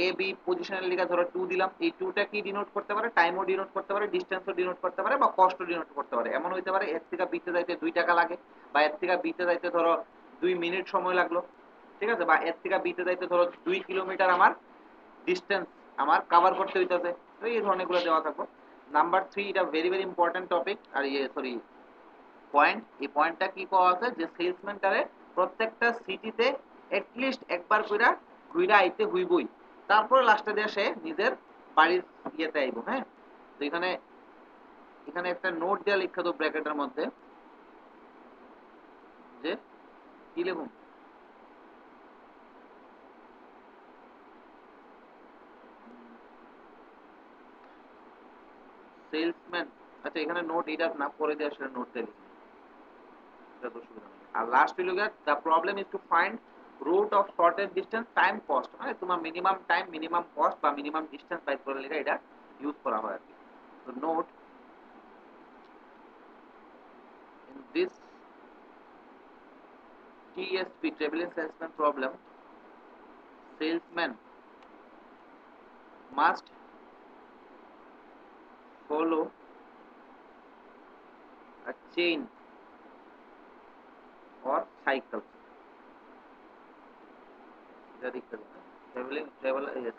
এ বি পজিশনের লিখা ধরো 2 দিলাম এই 2টা কি ডিনোট করতে পারে টাইমও ডিনোট করতে পারে ডিসটেন্সও ডিনোট করতে পারে বা কস্টও ডিনোট করতে পারে এমন হইতে পারে এর থেকে বিতে যাইতে 2 টাকা লাগে বা এর থেকে বিতে যাইতে ধরো 2 মিনিট সময় লাগলো ঠিক আছে বা এর থেকে বিতে যাইতে ধরো 2 কিলোমিটার আমার ডিসটেন্স আমার কভার করতে হইতাছে তো এই ধরনের গুলো দেওয়া থাকবে নাম্বার 3 এটা ভেরি ভেরি ইম্পর্টেন্ট টপিক আর ইয়ে সরি পয়েন্ট, এই পয়েন্টটা কি করা আছে যে সেলসম্যানটারে প্রত্যেকটা সিটিতে এটলিস্ট একবার কইরা ঘুইরা আইতে হইবই, তারপরে লাস্টে দিয়ে সে নিজের বাড়ির ইয়েতে আইব। হ্যাঁ, তো এখানে এখানে একটা নোট দেওয়া লিখা তো ব্র্যাকেটের মধ্যে যে কি লিখুন, সেলসম্যান। আচ্ছা এখানে নোট এটা না পরে দিয়ে আসলে নোট দিয়ে লিখি, এটা তো অসুবিধা নেই। আর লাস্ট হইল গিয়া the problem is to find route of shortest distance time cost, মানে তোমার মিনিমাম টাইম মিনিমাম কস্ট বা মিনিমাম ডিসটেন্স বাইর করে লিখে এটা ইউজ করা হয় আর কি। তো note in this TSP traveling salesman problem, salesman must follow a chain or cycle.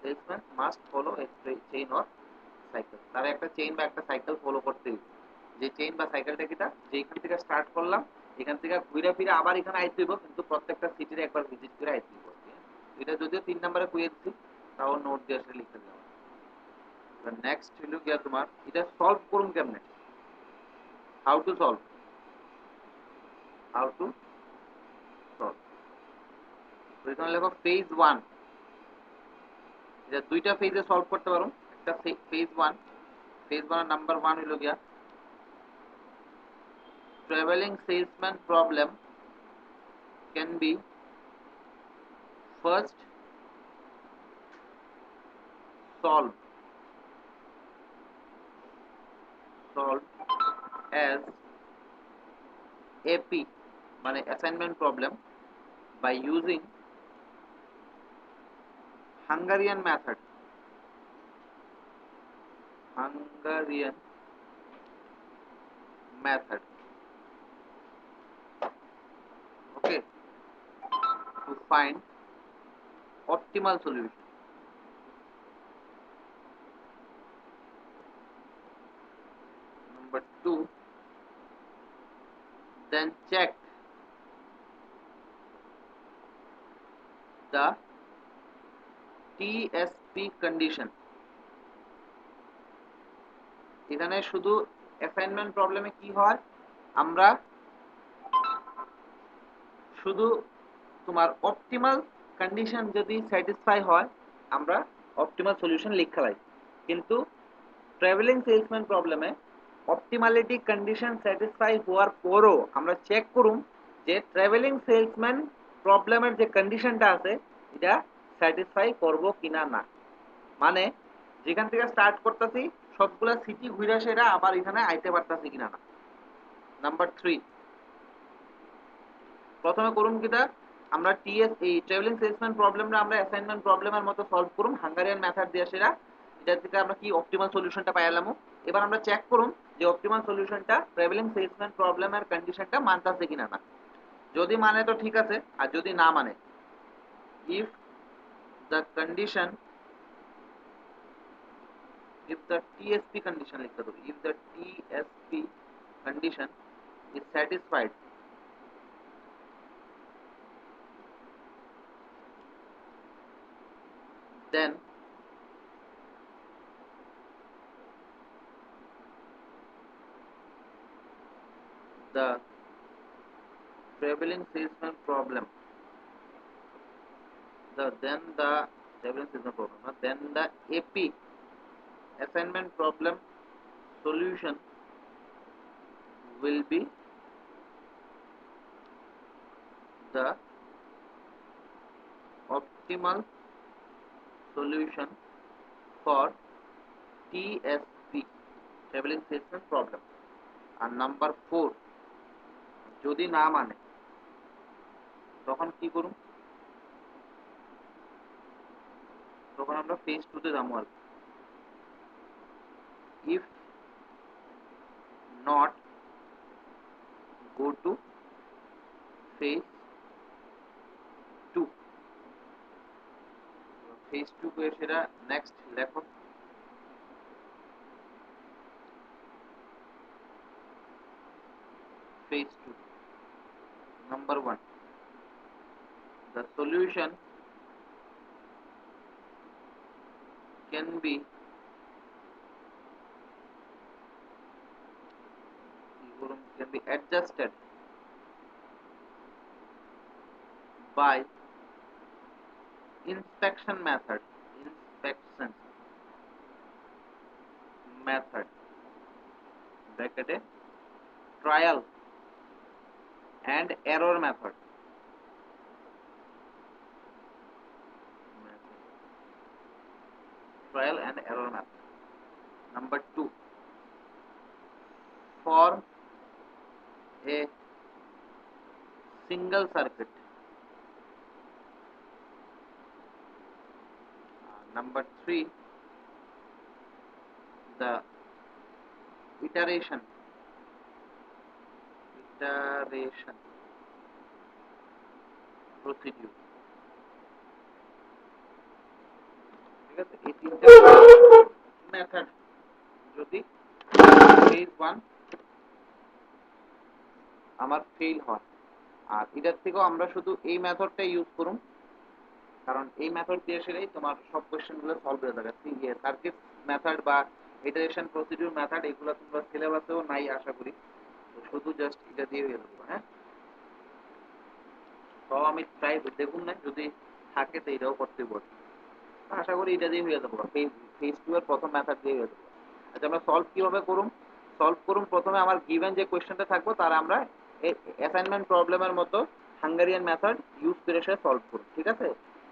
Salesman must follow a chain or cycle. তার একটা চেইন বা একটা সাইকেল ফলো করতে হবে। যে চেইন বা সাইকেলটা কিটা, যে এখান থেকে স্টার্ট করলাম, এখান থেকে ঘুরে ফিরে আবার এখানে আইতে হইব, কিন্তু প্রত্যেকটা সিটিতে একবার ভিজিট করে আইতে হইব। এটা যদিও 3 নম্বরে কইয়ে দিছি, তাও নোট দিয়ে আসলে লিখে দিলাম। এবার নেক্সট হলো গিয়া তোমার এটা সলভ করুন কেমনে, how to solve, how to solve. তো এখানে লেখো ফেজ 1, এটা দুইটা ফেজে সলভ করতে পারো। একটা ফেজ 1, ফেজ 1 এর নাম্বার 1 হলো গিয়া traveling salesman problem can be first solved as AP মানে assignment problem by using Hungarian method, Hungarian method, okay, to find optimal solution. Number 2, then check the TSP condition. এখানে শুধু অ্যাসাইনমেন্ট প্রবলেমে কি হয়, আমরা শুধু তোমার অপটিমাল কন্ডিশন যদি স্যাটিসফাই হয় আমরা অপটিমাল সলিউশন লিখা লাই, কিন্তু ট্রাভেলিং সেলসম্যান প্রবলেমে অপটিমালিটি কন্ডিশন স্যাটিসফাই হওয়ার পরও আমরা চেক করুম যে ট্রাভেলিং সেলসম্যান প্রবলেমের যে কন্ডিশনটা আছে এটা স্যাটিসফাই করব কিনা না, মানে যেখান থেকে স্টার্ট করতেছি সবগুলা সিটি ঘুরে সেরা আবার এখানে আইতে পারতাছি কিনা না। নাম্বার 3, প্রথমে করুন কিটা আমরা টিএস এই ট্রাভেলিং সেলসম্যান প্রবলেমটা আমরা অ্যাসাইনমেন্ট প্রবলেমের মতো সলভ করুন হাঙ্গারিয়ান মেথড দিয়ে সেরা, এটা থেকে আমরা কি অপটিমাল সলিউশনটা পাইলাম। এবার আমরা চেক করুন যে অপটিমাল সলিউশনটা ট্রাভেলিং সেলসম্যান প্রবলেমের কন্ডিশনটা মানতাছে কিনা না, যদি মানে তো ঠিক আছে, আর যদি না মানে if the condition, if the TSP condition লিখতে হবে, if the TSP condition is satisfied, then the traveling salesman problem, the traveling salesman problem, then the AP assignment problem solution will be the optimal solution for TSP traveling salesman problem. R number 4, যদি না মানে তখন কি করুন, তখন আমরা ফেজ 2 তে যাবো আর if not go to phase 2, phase 2 কে সেটা নেক্সট লেখো, phase number 1, the solution can be adjusted by inspection method bracket trial and error method number 2, for a single circuit. Number 3, the iteration procedure. ঠিক আছে, এই তিনটা মেথড যদি ফেজ 1 আমার ফেল হয়, আর এটার থেকেও আমরা শুধু এই মেথডটা ইউজ করুন, কারণ এই মেথড দিয়ে সেটাই তোমার সব কোশ্চেনগুলো সলভ হয়ে যাবে। সার্কিট মেথড বা ইটারেশন প্রসিডিউর মেথড এগুলো তোমরা সিলেবাসেও নাই আশা করি, তো শুধু জাস্ট এটা দিয়ে হয়ে যাবে। হ্যাঁ, তো আমি ট্রাই দেখুন না, যদি থাকে তো এটাও করতে পারি, আশা করি এটা দিয়ে হয়ে যাবে। ফেজ 2 এর প্রথম মেথড দিয়ে হয়ে যাবে। আচ্ছা, আমরা সলভ কিভাবে করুন? প্রথমে আমার গিভেন যে কোশ্চেনটা থাকবে তার আমরা অ্যাসাইনমেন্ট প্রবলেমের মতো হাঙ্গারিয়ান মেথড ইউজ করে সে সলভ করুন। ঠিক আছে,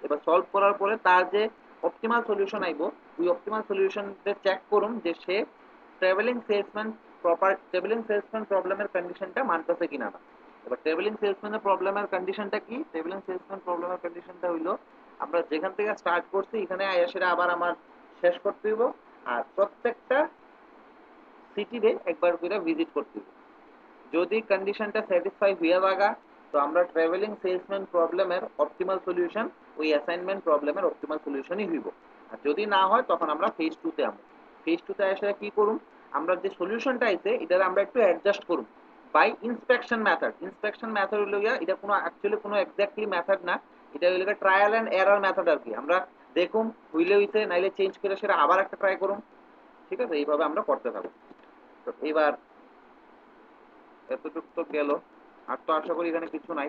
এবার সলভ করার পরে তার যে অপটিমাল সলিউশন আইব, ওই অপটিমাল সলিউশনটা চেক করুন যে সে ট্রাভেলিং সেলসম্যান প্রবলেমের কন্ডিশনটা মানতেছে কিনা না। এবার ট্রাভেলিং সেলসম্যানের প্রবলেমের কন্ডিশনটা কি? ট্রাভেলিং সেলসম্যান প্রবলেমের কন্ডিশনটা হইলো আমরা যেখান থেকে স্টার্ট করছি এখানে সেটা আবার আমার শেষ করতে হইব, আর প্রত্যেকটা সিটিতে একবার করে ভিজিট করতে হইব। যদি কন্ডিশনটা স্যাটিসফাই হইয়া লাগা, তো আমরা ট্রাভেলিং সেলসম্যান প্রবলেমের অপটিমাল সলিউশন ওই অ্যাসাইনমেন্ট প্রবলেমের অপটিমাল সলিউশনই হইব। আর যদি না হয় তখন আমরা ফেজ 2 তে আমব। ফেজ 2 তে এসে কি করুম, আমরা যে সলিউশনটা আইছে এটারে আমরা একটু অ্যাডজাস্ট করুম by inspection method. Inspection method হলো এটা কোনো অ্যাকচুয়ালি কোনো এক্স্যাক্টলি মেথড না, এটা হলো ট্রায়াল এন্ড এরর মেথড আর কি। আমরা দেখুম হইলে হইছে, নাইলে চেঞ্জ করে সেটা আবার একটা ট্রাই করুম। ঠিক আছে, এইভাবে আমরা করতে থাকবো। তো এবার এতটুকু তো গেল, আর তো আশা করি এখানে কিছু নাই।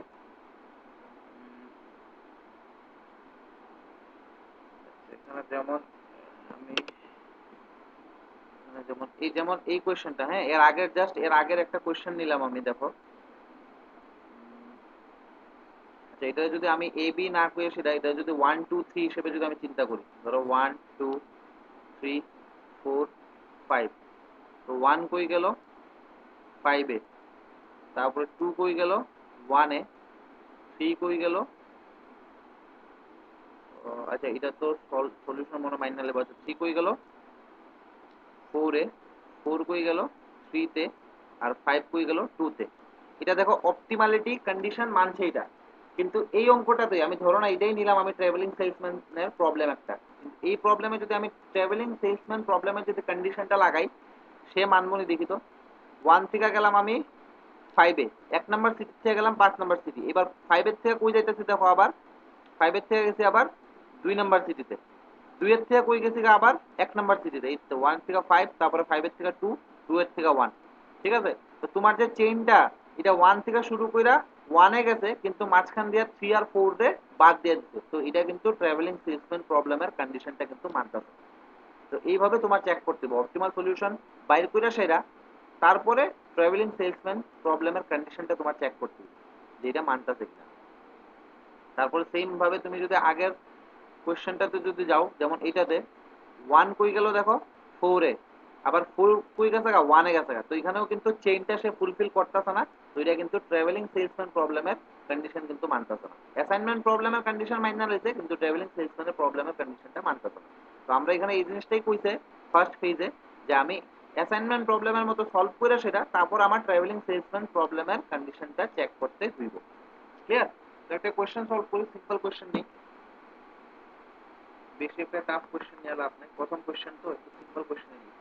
এখানে যেমন আমি যেমন এই কোশ্চেনটা, হ্যাঁ, এর আগের একটা কোশ্চেন নিলাম আমি, দেখো। আচ্ছা, এটা যদি আমি এ বি না করে সেটা এটা যদি 1 2 3 হিসেবে যদি আমি চিন্তা করি, ধরো 1 2 3 4 5, তো 1 কই গেল 5 এ, তারপরে 2 কই গেল 1 এ, 3 কই গেল, আচ্ছা এটা তো সলিউশন মনে মাইন্ড না লেবা, 3 কই গেল 4 এ, 4 কই গেল 3 তে, আর 5 কই গেল 2 তে। এটা দেখো অপটিমালিটি কন্ডিশন মানছে এটা, কিন্তু এই অঙ্কটাতে আমি ধরো না এটাই নিলাম আমি ট্রাভেলিং সেলসম্যানের প্রবলেম একটা, এই প্রবলেমে যদি আমি ট্রাভেলিং সেলসম্যান প্রবলেমের যদি কন্ডিশনটা লাগাই, সে মানমনি দেখি তো 1 থেকে গেলাম আমি 5 এ, 1 নাম্বার সিটি থেকে গেলাম 5 নাম্বার সিটি, এবার 5 এর থেকে কই যাইতেছি দেখো, আবার 5 এর থেকে গেছি আবার 2 নাম্বার সিটিতে, 2 এর থেকে কই গেছি আবার 1 নাম্বার সিটিতে। এই তো 1 থেকে 5, তারপরে 5 এর থেকে 2, 2 এর থেকে 1। ঠিক আছে, তো তোমার যে চেইনটা এটা 1 থেকে শুরু কইরা 1 এ গেছে, কিন্তু মাঝখান দিয়ে 3 আর 4 রে বাদ দিয়ে দিছে, তো এটা কিন্তু ট্রাভেলিং সেলসম্যান প্রবলেমের কন্ডিশনটা কিন্তু মানতেছে। তো এইভাবে তোমার চেক করতে হবে অপটিমাল সলিউশন বাইর কইরা সেরা, তারপরে ট্রাভেলিং সেলসম্যান প্রবলেমের কন্ডিশনটা তোমার চেক করতে হবে যে এটা মানতেছে কিনা। তারপরে সেম ভাবে তুমি যদি আগের কোশ্চেনটাতে যদি যাও, যেমন এটাতে 1 কই গেল দেখো 4 এ, আবার 4 কই গেছে 1 এ গেছে, তো এখানেও কিন্তু চেইনটা সে ফুলফিল করতেছে না, তো এটা কিন্তু ট্রাভেলিং সেলসম্যান প্রবলেমের কন্ডিশন কিন্তু মানতেছে না। অ্যাসাইনমেন্ট প্রবলেমের কন্ডিশন মাইনা রয়েছে, কিন্তু ট্রাভেলিং সেলসম্যানের প্রবলেমের কন্ডিশনটা মানতেছে না। তো আমরা এখানে এই জিনিসটাই কইছে ফার্স্ট ফেজে, যে আমি অ্যাসাইনমেন্ট প্রবলেমের মতো সলভ করে সেটা, তারপর আমার ট্রাভেলিং সেলসম্যান প্রবলেমের কন্ডিশনটা চেক করতে হইব। ক্লিয়ার? তো একটা কোশ্চেন সলভ করি, সিম্পল কোশ্চেন নেই, বেশি একটা টাফ কোশ্চেন নিয়ে লাভ নেই। প্রথম কোশ্চেন তো একটু সিম্পল কোশ্চেন নিই।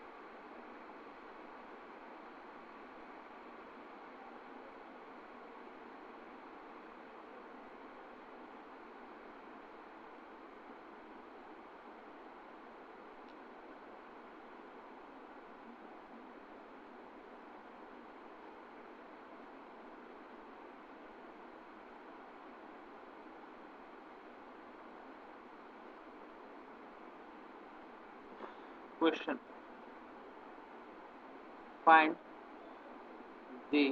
question. Find the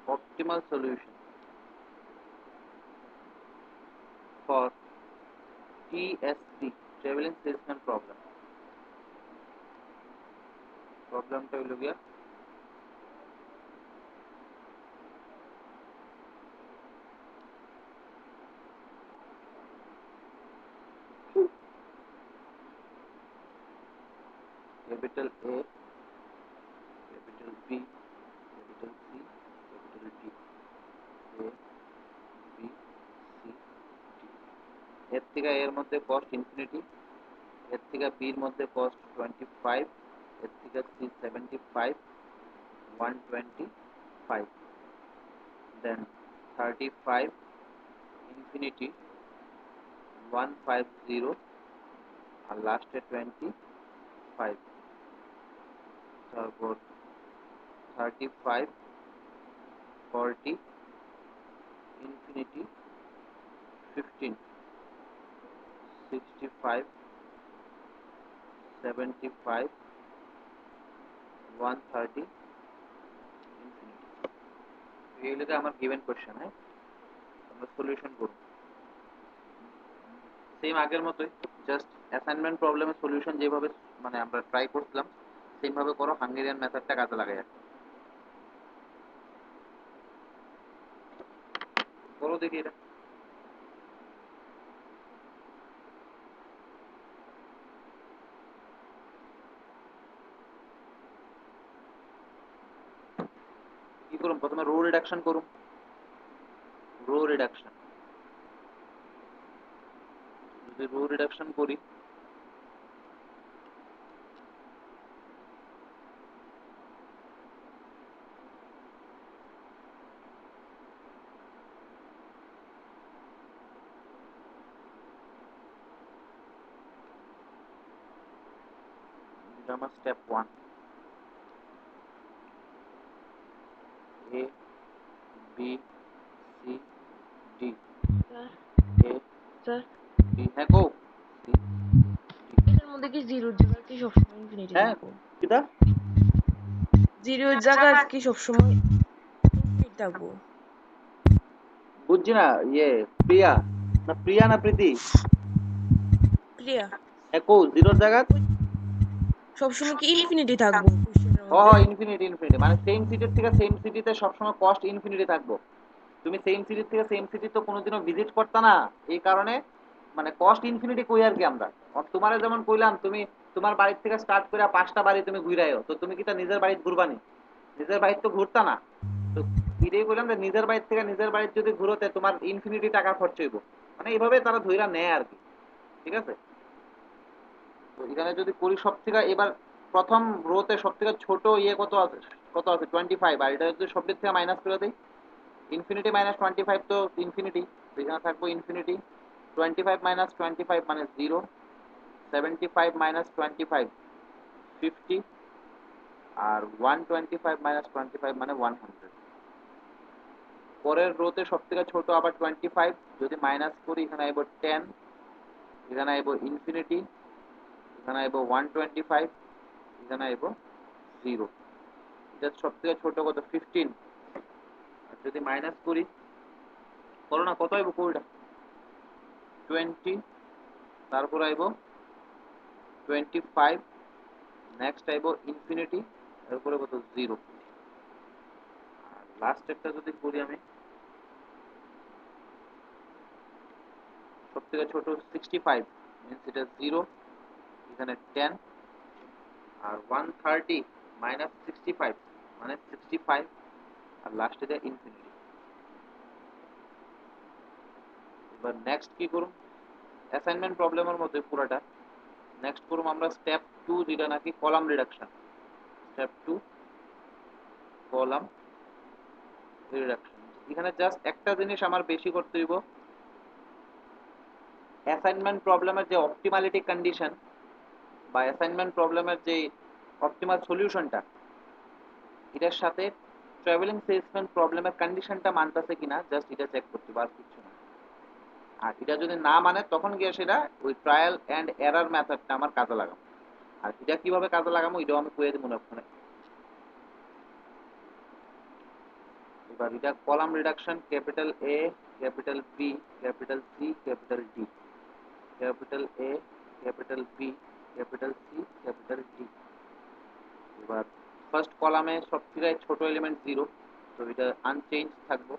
optimal solution for TSP, traveling salesman problem. প্রবলেমটা হলো গিয়া capital A, capital B, capital C, capital D. A, B, C, D. এর থেকে এর মধ্যে কস্ট ইনফিনিটি, এর থেকে বি এর মধ্যে কস্ট 25, এর থেকে সি 75, 125, দেন 35, ইনফিনিটি 150, আর লাস্টে 25, তারপর 35, 40, ইনফিনিটি 15, 65, 75, 130, ইনফিনিটি। এইগুলোকে আমার গিভেন কোশ্চেন, হ্যাঁ, আমরা সলিউশন করব সেম আগের মতোই, জাস্ট অ্যাসাইনমেন্ট প্রবলেমের সলিউশন যেভাবে মানে আমরা ট্রাই করছিলাম সেম ভাবে করো, হাঙ্গেরিয়ান মেথডটা কাজে লাগাই করো দেখি এটা। কি করুন, প্রথমে রো রিডাকশন করুন, রো রিডাকশন। যদি রো রিডাকশন করি আমার step 1, A, B, C, D, A, sir B, হ্যাঁ গো, C, D, এটার মধ্যে কি জিরোর জায়গা কি সবসময় ইনফিনিটি হ্যাঁ থাকবো? কিটা জিরোর জায়গা কি সবসময় ইনফিনিটি থাকবো? বুঝছি না, ইয়ে প্রিয়া না, প্রিয়া না প্রীতি, ক্লিয়ার? হ্যাঁ কো জিরোর জায়গা, সবসময় কি ইনফিনিটি থাকবো কোশ্চেনের ও মধ্যে? ইনফিনিটি, ইনফিনিটি মানে সেম সিটির থেকে সেম সিটিতে সবসময় কস্ট ইনফিনিটি থাকবো। তুমি সেম সিটির থেকে সেম সিটি তো কোনোদিনও ভিজিট করতে না, এই কারণে মানে কস্ট ইনফিনিটি কই আর কি আমরা। তোমারে যেমন কইলাম তুমি তোমার বাড়ির থেকে স্টার্ট করে 5টা বাড়ি তুমি ঘুরাইও, তো তুমি কি তা নিজের বাড়ি ঘুরবানি? নিজের বাড়ির তো ঘুরতা না। তো এটাই বললাম যে নিজের বাড়ির থেকে নিজের বাড়ির যদি ঘুরোতে তোমার ইনফিনিটি টাকা খরচ হইব, মানে এইভাবে তারা ধইরা নেয় আর কি, ঠিক আছে। তো এখানে যদি করি সব থেকে এবার প্রথম রোতে সব থেকে ছোট ইয়ে কত আছে, কত আছে 25, আর এটা যদি সব দিক থেকে মাইনাস করে দেই, ইনফিনিটি মাইনাস 25 তো ইনফিনিটি, এখানে থাকবো ইনফিনিটি, 25 মাইনাস 25 মানে 0, 75 মাইনাস 25 50, আর 125 মাইনাস 25 মানে 100। পরের রোতে সব থেকে ছোট আবার 25, যদি মাইনাস করি এখানে আইব 10, এখানে আইব ইনফিনিটি, এখানে আইব 125, এখানে আইব 0। এটা সব থেকে ছোট কত 15, আর যদি মাইনাস করি, করো না, কত আইব কোডটা 20, তারপর আইব 25, নেক্সট আইব ইনফিনিটি, এরপরে কত 0। আর লাস্ট একটা যদি করি আমি, সব থেকে ছোট 65, মিন্স এটা 0, এখানে 10, আর 130 মাইনাস 65 মানে 65, আর লাস্টে দেয় ইনফিনিটি। এবার নেক্সট কি করুন, অ্যাসাইনমেন্ট প্রবলেমের মধ্যে পুরোটা নেক্সট করুম আমরা স্টেপ 2, যেটা নাকি column reduction. Step 2 column reduction. এখানে জাস্ট একটা জিনিস আমার বেশি করতে হইব, অ্যাসাইনমেন্ট প্রবলেমের যে অপটিমালিটি কন্ডিশন বা অ্যাসাইনমেন্ট প্রবলেমের যে অপটিমাল সলিউশনটা, এটার সাথে ট্রাভেলিং সেলসম্যান প্রবলেমের কন্ডিশনটা মানতেছে কিনা, জাস্ট এটা চেক করতে পার, কিছু না। আর এটা যদি না মানে তখন গিয়ে সেটা ওই ট্রায়াল অ্যান্ড এরর মেথডটা আমার কাজে লাগাবো। আর এটা কিভাবে কাজে লাগাবো এটাও আমি কয়ে দেবো ওখানে। এবার এটা column reduction, capital A, capital B, capital C, capital D, capital A, capital B, capital C, capital D. এবার ফার্স্ট কলামে সবথেকে ছোট এলিমেন্ট 0, তো এটা আনচেঞ্জ থাকবো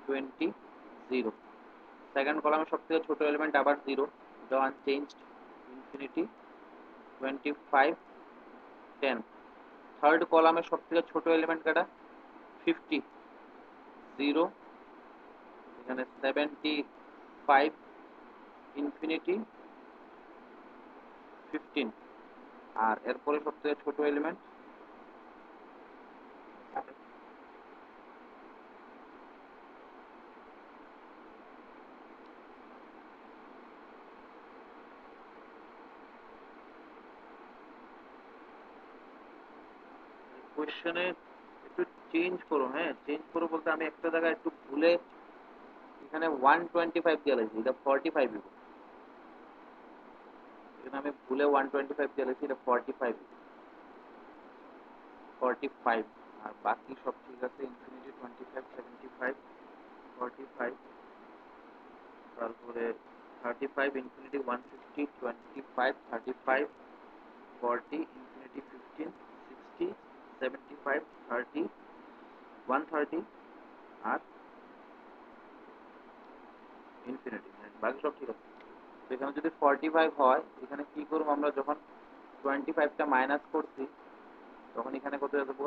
20 0। সেকেন্ড কলামে সবথেকে ছোট এলিমেন্ট আবার 0, এটা আনচেঞ্জড ইনফিনিটি 25 10। থার্ড কলামে সবথেকে ছোট এলিমেন্ট কাটা 50 0, এখানে 75 ইনফিনিটি 15। আর এরপরে সবথেকে ছোট এলিমেন্ট কোশ্চেনে একটু চেঞ্জ করো, হ্যাঁ চেঞ্জ করো বলতে আমি একটা জায়গায় একটু ভুলে এখানে 125 দিয়ে লিখেছি, এটা 45 দিব। এখানে আমি ভুলে 125 দিয়ে লিখেছি, এটা 45 45। আর বাকি সব ঠিক আছে, ইনফিনিটি 25 75 45, তারপরে 35 ইনফিনিটি 150 25 35 40 ইনফিনিটি 15 60 75 30 130 আর ইনফিনিটি। বাকি সব ঠিক আছে। এখানে যদি 45 হয়, এখানে কি করব আমরা, যখন 25টা মাইনাস করছি তখন এখানে কত হয়ে যাবো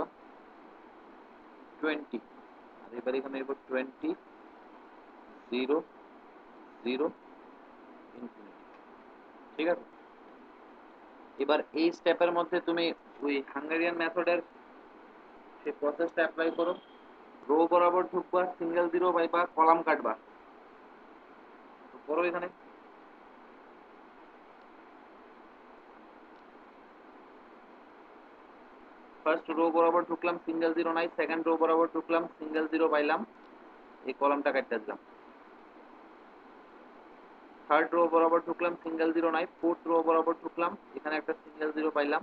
20। আর এবার এখানে এরপর 20 0 0 ইনফিনিটি। ঠিক আছে। এবার এই স্টেপের মধ্যে তুমি ওই হাঙ্গেরিয়ান মেথডের সেই প্রসেসটা অ্যাপ্লাই করো। রো বরাবর ঢুকবা, সিঙ্গেল জিরো পাইবা, কলাম কাটবা। তো করো এখানে। ফার্স্ট রো বরাবর ঢুকলাম, সিঙ্গেল জিরো নাই। সেকেন্ড রো বরাবর ঢুকলাম, সিঙ্গেল জিরো পাইলাম, এই কলামটা কাটতে দিলাম। থার্ড রো বরাবর ঢুকলাম, সিঙ্গেল জিরো নাই। ফোর্থ রো বরাবর ঢুকলাম, এখানে একটা সিঙ্গেল জিরো পাইলাম,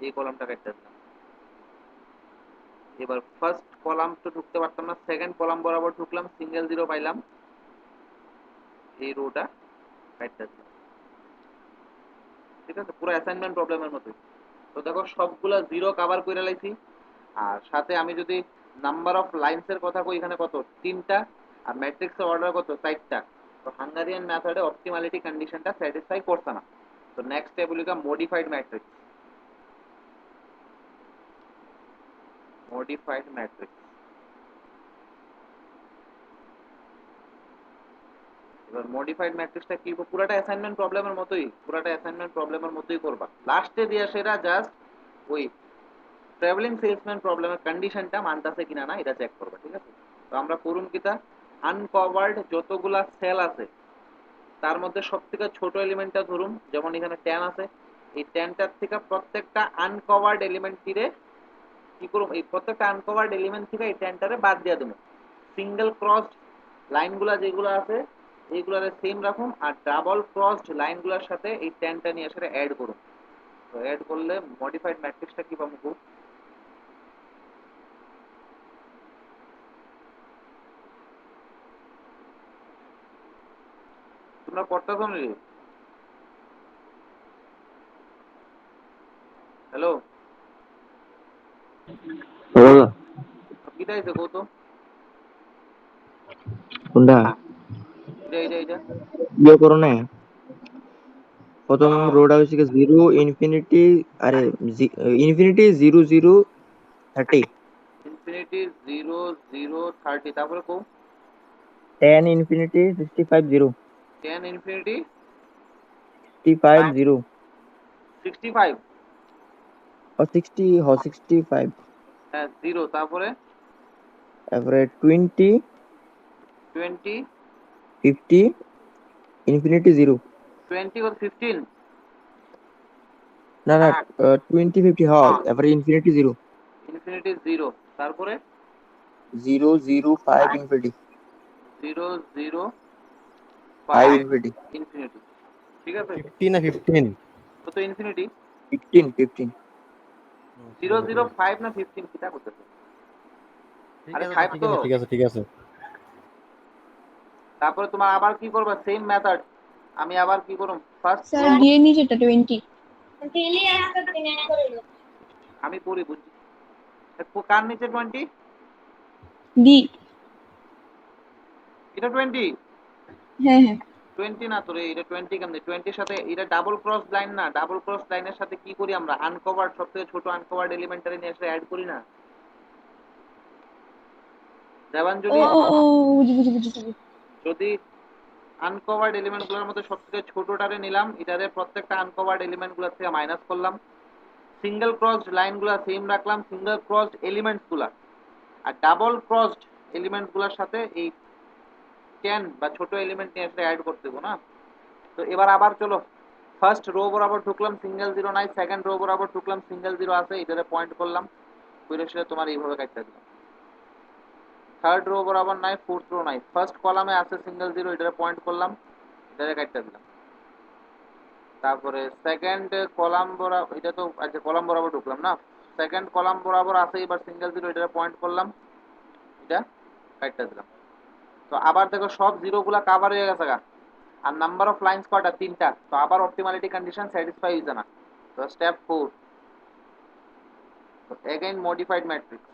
এই কলামটা কাটতে দিলাম। এবার ফার্স্ট কলাম তো ঢুকতে পারতাম না, সেকেন্ড কলাম বরাবর ঢুকলাম, সিঙ্গেল জিরো পাইলাম, এই রোটা কাটতে দিলাম। ঠিক আছে, পুরো অ্যাসাইনমেন্ট প্রবলেমের মতো। তো দেখো সবগুলা জিরো কভার করে লাইছি। আর সাথে আমি যদি নাম্বার অফ লাইনস এর কথা কই, এখানে কত 3টা, আর ম্যাট্রিক্স এর অর্ডার কত 4টা। তো হাঙ্গারিয়ান মেথডে অপটিমালিটি কন্ডিশনটা স্যাটিসফাই করছে না। তো নেক্সট স্টেপ হলো মডিফাইড ম্যাট্রিক্স। Modified matrix. এবার মডিফাইড ম্যাট্রিক্সটা কি, পুরোটা অ্যাসাইনমেন্ট প্রবলেমের মতোই, পুরোটা অ্যাসাইনমেন্ট প্রবলেমের মতোই করবা। লাস্টে দিয়ে সেটা জাস্ট ওই ট্রাভেলিং সেলসম্যান প্রবলেমের কন্ডিশনটা মানতাছে কিনা না এটা চেক করবা। ঠিক আছে। তো আমরা করুন কিটা, আনকভার্ড যতগুলা সেল আছে তার মধ্যে সবথেকে ছোট এলিমেন্টটা ধরুন, যেমন এখানে 10 আছে, এই 10টার থেকে প্রত্যেকটা আনকভার্ড এলিমেন্ট টিরে কি করব, এই প্রত্যেকটা আনকভার্ড এলিমেন্ট থেকে এই 10টারে বাদ দিয়ে দেবো। সিঙ্গেল ক্রসড লাইনগুলা যেগুলো আছে এইগুলারে সেম রাখুন, আর ডাবল ক্রসড লাইনগুলোর সাথে এই 10টা নিয়ে আসলে অ্যাড করুন। তো অ্যাড করলে মডিফাইড ম্যাট্রিক্সটা কি পাবো, তোমরা করতেছ না রে? হ্যালো, কিটা হইছে কও তো? কোনটা এইটা ইয়ে করো না প্রথম হ্যাঁ, রোটা হচ্ছে 0 ইনফিনিটি, আরে ইনফিনিটি 0 0 30, ইনফিনিটি 0 0 30, তারপরে কও 10 ইনফিনিটি 65 0, 10 ইনফিনিটি 65 0 65, ও 60 হ 65, হ্যাঁ 0, তারপরে তারপরে 20 20 50 ইনফিনিটি 0, 20 কত 15, না না 20 50 হ, তারপরে ইনফিনিটি 0, ইনফিনিটি 0, তারপরে 0 0 5 ইনফিনিটি 0 0 5 5 infinity. ইনফিনিটি। ঠিক আছে, 50 না 15? তো তো ইনফিনিটি 15. 0 0 5 না 15 কিটা করতেছে? ঠিক আরে আছে, 5 ঠিক তো। আছে, ঠিক আছে, ঠিক আছে। তারপরে তোমার আবার কি করবা, সেম মেথড। আমি আবার কি করব, ফার্স্ট স্যার ডি এর নিচেটা 20। আমি পড়ি বুঝছি। কার নিচে 20? ডি। এটা 20? হ্যাঁ হ্যাঁ 20 না তো রে, এটা 20 কেমনে? 20 এর সাথে এটা ডাবল ক্রস লাইন না? ডাবল ক্রস লাইনের সাথে কি করি আমরা, আনকভার্ড, সবথেকে ছোট আনকভার্ড এলিমেন্টারি নিয়ে এসে অ্যাড করি না ও দেবাঞ্জলি? ও ও বুঝি বুঝি বুঝি বুঝি। যদি আনকভার্ড এলিমেন্টগুলোর মধ্যে সবথেকে ছোটটারে নিলাম, এটারে প্রত্যেকটা আনকভার্ড এলিমেন্টগুলোর থেকে মাইনাস করলাম, সিঙ্গেল ক্রসড লাইনগুলো সেম রাখলাম, সিঙ্গেল ক্রসড এলিমেন্টসগুলো, আর ডাবল ক্রসড এলিমেন্টসগুলোর সাথে এই 10 বা ছোট এলিমেন্ট নিয়ে এসে অ্যাড করতে দেবো না। তো এবার আবার চলো, ফার্স্ট রো বরাবর ঢুকলাম, সিঙ্গেল জিরো নাই, সেকেন্ড রো বরাবর ঢুকলাম, সিঙ্গেল জিরো আছে, এটারে পয়েন্ট করলাম, করে সেটা তোমার এইভাবে কাটতে দিলাম। থার্ড রো বরাবর নাই, ফোর্থ রো নাই, ফার্স্ট কলামে আছে সিঙ্গেল জিরো, এটারে পয়েন্ট করলাম, এটারে কাটতে দিলাম। তারপরে সেকেন্ড কলাম বরাবর, এটা তো আচ্ছা কলাম বরাবর ঢুকলাম না, সেকেন্ড কলাম বরাবর আছে এবার সিঙ্গেল জিরো, এটারে পয়েন্ট করলাম, এটা কাটতে দিলাম। তো আবার দেখো সব জিরো গুলা কাভার হয়ে গেছে গা, আর নাম্বার অফ লাইন্স কয়টা, 3টা, তো আবার অপটিমালিটি কন্ডিশন স্যাটিসফাই হইছে না। তো স্টেপ 4, তো এগেইন মডিফাইড ম্যাট্রিক্স।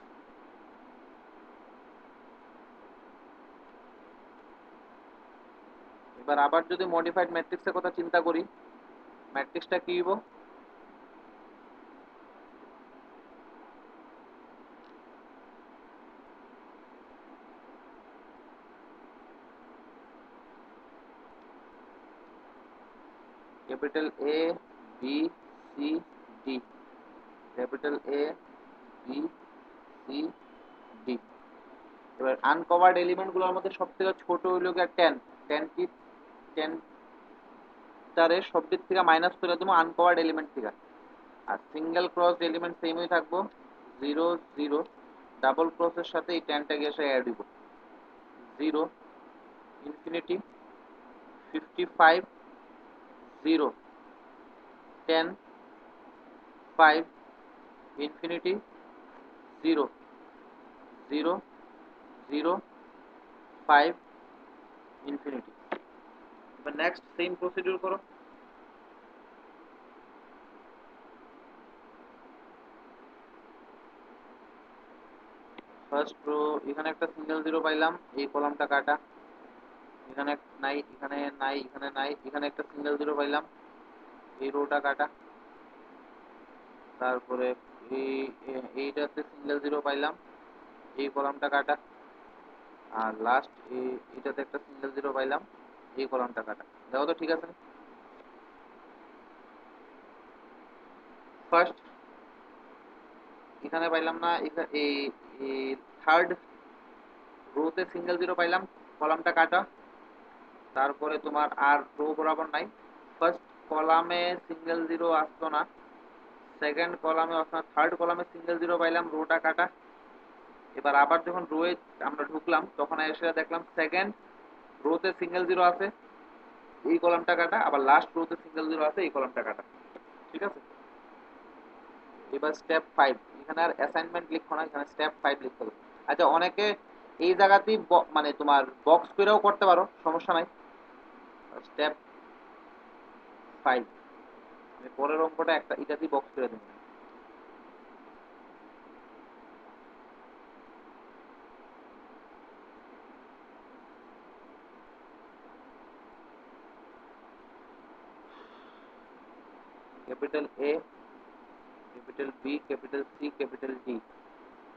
এবার আবার যদি মডিফাইড ম্যাট্রিক্সের কথা চিন্তা করি, ম্যাট্রিক্সটা কি হইব, capital A B C D, capital A B C D. এবার আনকভার্ড এলিমেন্টগুলোর মধ্যে সবথেকে ছোট হইল গিয়ে 10, 10 কি 10 টারে সব দিক থেকে মাইনাস করে দেবো আনকভার্ড এলিমেন্ট থেকে, আর সিঙ্গেল ক্রস এলিমেন্ট সেমই থাকবো, 0 0, ডাবল ক্রসের সাথে এই 10টা গিয়ে এসে অ্যাড দিব, 0 ইনফিনিটি 55 0 10 5 ইনফিনিটি 0 0 0 5 ইনফিনিটি। এবার নেক্সট সেম প্রসিডিউর করো। ফার্স্ট রো, এখানে একটা সিঙ্গেল জিরো পাইলাম, এই কলামটা কাটা, এখানে নাই, এখানে নাই, এখানে নাই, এখানে একটা সিঙ্গেল জিরো পাইলাম, এই রোটা কাটা। তারপরে এই এইটাতে সিঙ্গেল জিরো পাইলাম, এই কলামটা কাটা। আর লাস্ট এইটাতে একটা সিঙ্গেল জিরো পাইলাম, এই কলামটা কাটা। দেখো তো ঠিক আছে? ফার্স্ট এখানে পাইলাম না, এই থার্ড রোতে সিঙ্গেল জিরো পাইলাম, কলামটা কাটা। তারপরে তোমার আর রো বরাবর নাই, ফার্স্ট কলামে সিঙ্গেল জিরো আসতো না, সেকেন্ড কলামে আসতো না, থার্ড কলামে সিঙ্গেল জিরো পাইলাম, রোটা কাটা। এবার আবার যখন রোয়ে আমরা ঢুকলাম তখন এসে দেখলাম সেকেন্ড রোতে সিঙ্গেল জিরো আছে, এই কলামটা কাটা, আবার লাস্ট রোতে সিঙ্গেল জিরো আছে, এই কলামটা কাটা। ঠিক আছে? এবার স্টেপ 5, এখানে আর অ্যাসাইনমেন্ট লিখো না, এখানে স্টেপ 5 লিখতে হবে। আচ্ছা অনেকে এই জায়গাতেই মানে তোমার বক্স করেও করতে পারো, সমস্যা নাই। স্টেপ 5 আমি পরের অঙ্কটা একটা এটাতেই বক্স করে দেবো। Capital A, capital B, capital C, capital D,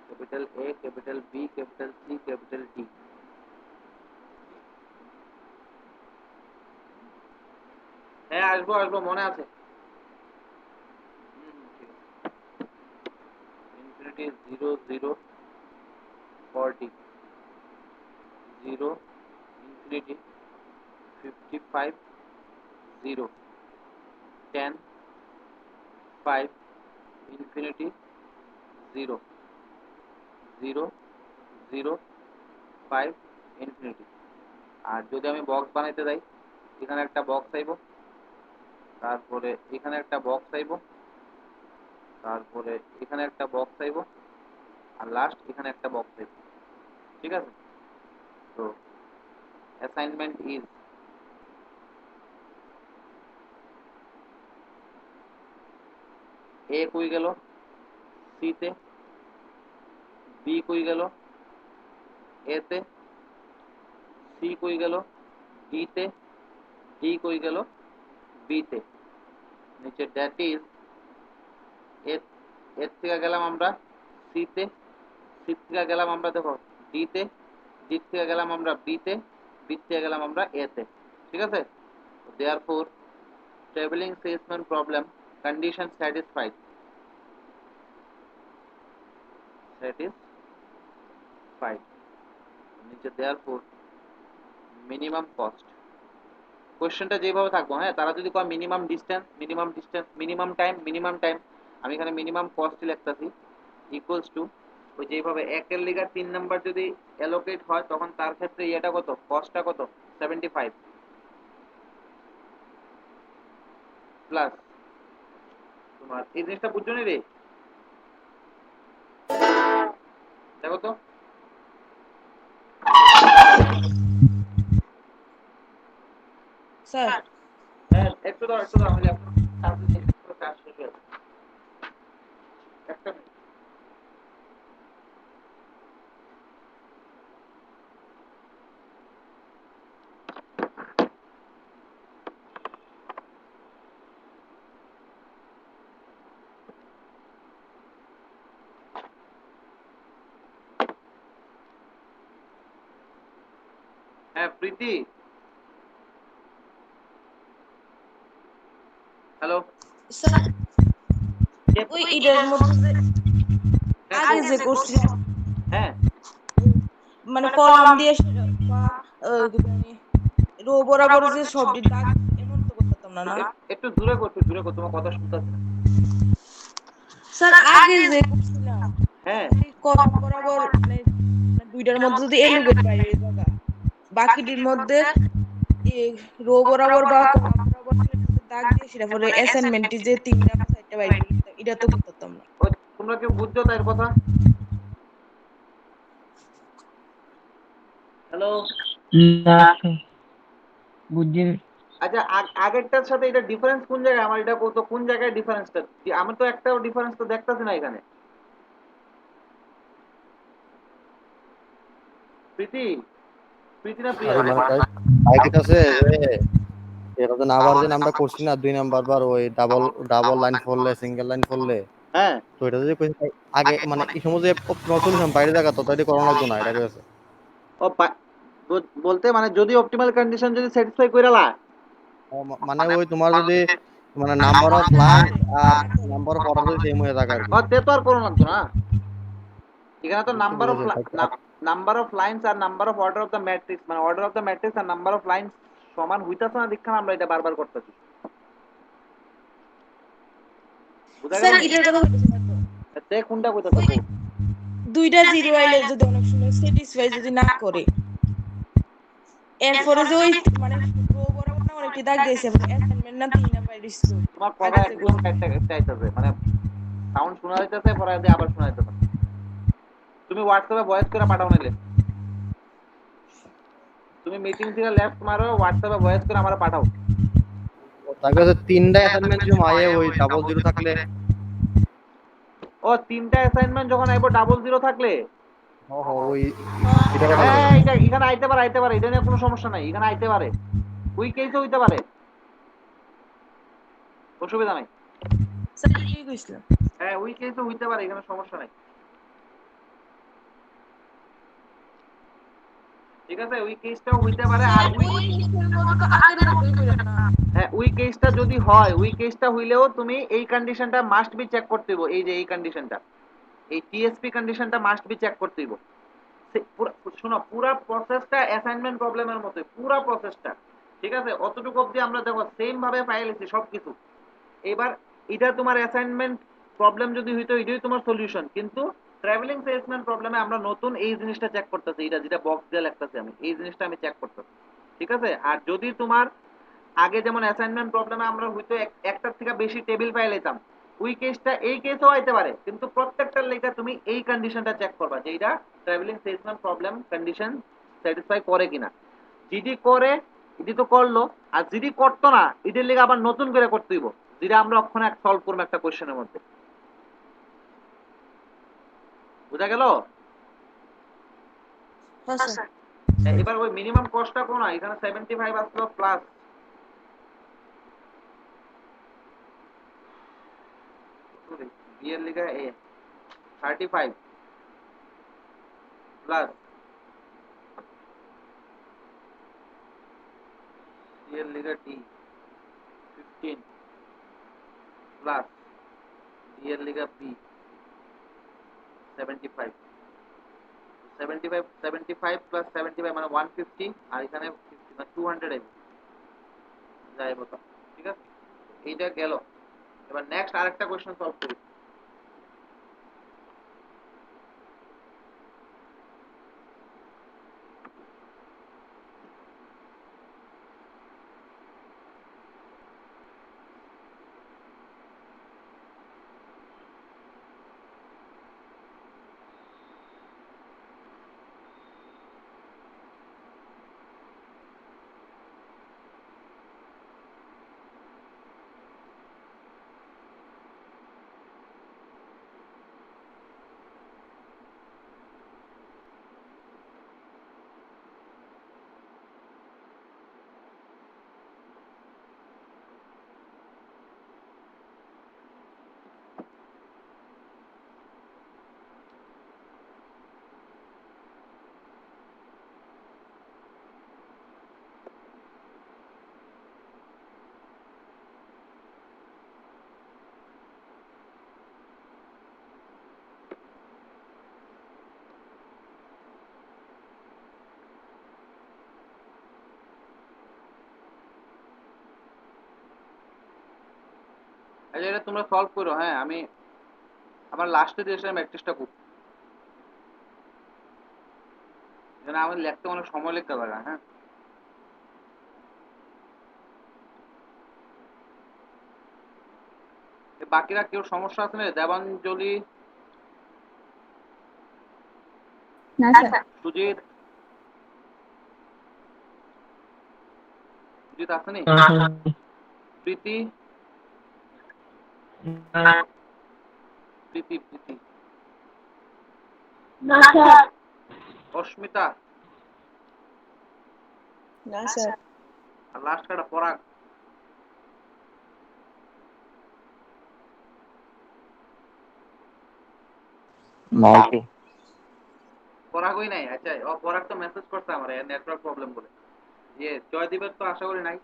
capital A, capital B, capital C, capital D. হ্যাঁ আসবো আসবো, মনে আছে। Infinity 0 0 40 0 infinity 55 0 10 5 infinity 0 0 0 5 infinity. আর যদি আমি বক্স বানাইতে যাই, এখানে একটা বক্স আইব, তারপরে এখানে একটা বক্স আইব, তারপরে এখানে একটা বক্স আইব, আর লাস্ট এখানে একটা বক্স আইব। ঠিক আছে? তো অ্যাসাইনমেন্ট ইজ এ কই গেল সি তে, বি কই গেল এ তে, সি কই গেল ডি তে, ডি কই গেল বি তে। নিচে দ্যাট ইজ এর এর থেকে গেলাম আমরা সি তে, সি থেকে গেলাম আমরা দেখো ডি তে, ডি থেকে গেলাম আমরা বি তে, বি থেকে গেলাম আমরা এ তে। ঠিক আছে? Therefore travelling salesman problem condition satisfied, satisfied. নিচে দেয়ারফোর মিনিমাম কস্ট। কোশ্চেনটা যেভাবে থাকবো, হ্যাঁ, তারা যদি কয় minimum distance, minimum distance, minimum time, minimum time, আমি এখানে মিনিমাম কস্ট লিখতেছি ইকুয়ালস টু ওই যেভাবে একের লিগার 3 নাম্বার যদি অ্যালোকেট হয় তখন তার ক্ষেত্রে এটা কত, কস্টটা কত, 75 প্লাস তোমার এই জিনিসটা বুঝছো নি রে? দেখো তো স্যার হ্যাঁ, একটু দাও আমি ল্যাপটপ চার্জ দিচ্ছি, চার্জ শেষ হয়ে যাবে। একটা মিনিট। হ্যাঁ প্রীতি, হ্যালো। স্যার ওই এটার মধ্যে যে আগে যে করছিলাম হ্যাঁ মানে কলাম দিয়ে বা মানে রো বরাবর যে সবজি দাগ এমন তো করতাম না না একটু দূরে কর, একটু দূরে কর, তোমার কথা শুনতেছি না। স্যার আগে যে করছিলাম হ্যাঁ যদি কলাম বরাবর মানে দুইটার মধ্যে যদি এলুগেট বাইরে জায়গা বাকিটির মধ্যে রো বরাবর বা কলাম বরাবর দাগ দিয়ে সেটা পরে অ্যাসাইনমেন্টে যে তিনটা বা চারটা বাইর করে দিতাম, এটা তো করতাম না। ওই তোমরা কি বুঝছো তাই কথা? হ্যালো। না বুঝছি। আচ্ছা আগেরটার সাথে এটা ডিফারেন্স কোন জায়গায়? আমার এটা কত, কোন জায়গায় ডিফারেন্সটা? আমি তো একটা ডিফারেন্স তো দেখতাছি না এখানে। প্রীতি, প্রীতি না প্রিয়া? আরে মানে বাইক আছে যে এটাতে না আবার যে নামটা করছি না 2 নাম্বার বার ওই ডাবল ডাবল লাইন ফললে সিঙ্গেল লাইন ফললে, হ্যাঁ তো এটা যদি আগে মানে এই সময় যে সলিউশন বাইরে জায়গা তো তাই করানো লাগতো না, এটা কইছে। ও বলতে মানে যদি অপটিমাল কন্ডিশন যদি স্যাটিসফাই কইরালা, মানে ওই তোমার যদি মানে নাম্বার অফ লাইন আর নাম্বার অফ অর্ডার যদি সেম হয়ে থাকে আর কি। ও তে তো আর করো লাগতো না। এখানে তো বুঝতে নাম্বার অফ পেরেছি ভাই। নাম্বার অফ লাইনস আর number of order of the matrix, মানে অর্ডার অফ দ্য ম্যাট্রিক্স আর নাম্বার অফ লাইনস সমান হইতাছে না, দেখখান আমরা এটা বারবার করতেছি। বুঝা গেল স্যার না? এটার কথা বলতেছি না তো। তে কোনটা কইতাছ ওই তো? দুইটা জিরো আইলে যদি অনেক সময় স্যাটিসফাই যদি না করে এরপরে যে ওই মানে রো বরাবর না অনেকটি দাগ দিয়েছে অ্যাসাইনমেন্ট না তিন নাম্বার রিস্ক তোমার কথা আগে যে একদম কাটতে কাটতে আইতাছে, মানে সাউন্ড শোনা যাইতেছে পরে দিয়ে আবার শোনা যাইতেছে। তুমি হোয়াটসঅ্যাপে ভয়েস করে পাঠাও নাইলে, তুমি মিটিং থেকে লেফট মারো, হোয়াটসঅ্যাপে ভয়েস করে আমারে পাঠাও। তার কাছে 3টা অ্যাসাইনমেন্ট জমা ওই ডাবল জিরো থাকলে। ও 3টা অ্যাসাইনমেন্ট যখন আইবো ডাবল জিরো থাকলে, ওই এটা কথা হ্যাঁ বলে। এটা এখানে আইতে পারে, এটা নিয়ে কোনো সমস্যা নাই, এখানে আইতে পারে, উই কেসও হইতে পারে, অসুবিধা নাই। স্যার এটাই কইছিলাম। হ্যাঁ উই কেসও হইতে পারে, এখানে সমস্যা নাই। ঠিক আছে, উই কেসটাও হইতে পারে। আর স্যার ওই কেসের মধ্যে তো আগের মতোই কইরা না। হ্যাঁ উই কেসটা যদি হয়, উই কেসটা হইলেও তুমি এই কন্ডিশনটা মাস্ট বি চেক করতে হইব, এই যে এই কন্ডিশনটা, এই টিএসপি কন্ডিশনটা মাস্ট বি চেক করতে হইব। শোনো পুরো প্রসেসটা অ্যাসাইনমেন্ট প্রবলেমের মতো, পুরো প্রসেসটা। ঠিক আছে, অতটুকু অবধি আমরা দেখো সেম ভাবে পাইলেছি সবকিছু। এবার এটা তোমার অ্যাসাইনমেন্ট প্রবলেম যদি হইতো এটাই তোমার সলিউশন, কিন্তু ট্রাভেলিং সেলসম্যান প্রবলেমে আমরা নতুন এই জিনিসটা চেক করতেছি, এটা যেটা বক্স দিয়ে লিখতেছি আমি, এই জিনিসটা আমি চেক করতেছি। ঠিক আছে। আর যদি তোমার আগে যেমন অ্যাসাইনমেন্ট প্রবলেমে আমরা হয়তো একটার থেকে বেশি টেবিল পাই লইতাম, ওই কেসটা এই কেসও হইতে পারে, কিন্তু প্রত্যেকটার লেগে তুমি এই কন্ডিশনটা চেক করবা যে এটা travelling salesman problem condition satisfy করে কিনা। যদি করে, এটি তো করলো, আর যদি করতো না, এটির লেগে আবার নতুন করে করতে হইব, যেটা আমরা ওখানে সলভ করবো একটা কোশ্চেনের মধ্যে। বুঝা গেল? হ্যাঁ স্যার। এবার ওই মিনিমাম কস্টটা কোন, এখানে 75 আসলো প্লাস বি এর লিগে এ 35 প্লাস সি এর লিগে ডি 15 প্লাস ডি এর লিগে বি 75 75 প্লাস 75 মানে 150, আর এখানে 50 মানে 200 আইব, যাইব তো। ঠিক আছে, এইটা গেল। এবার নেক্সট আরেকটা কোশ্চেন সলভ করি। আচ্ছা, এটা তোমরা সলভ করো। হ্যাঁ, আমি আমার লাস্টে দিয়ে এসে ম্যাট্রিক্সটা খুব, যেন আমার লিখতে অনেক সময় লিখতে পারে। হ্যাঁ, বাকিরা কেউ সমস্যা আছে না? দেবাঞ্জলি, না স্যার। সুজিত, সুজিত আছে নি? প্রীতি, প্রীতি, প্রীতি, না স্যার। অস্মিতা, না স্যার। আর লাস্ট কাটা পরাগ। নাই। পরাগই নাই? আচ্ছা, ও পরাগ তো মেসেজ করছে আমার নেটওয়ার্ক প্রবলেম বলে। জয়দীপের তো আশা করি নাই।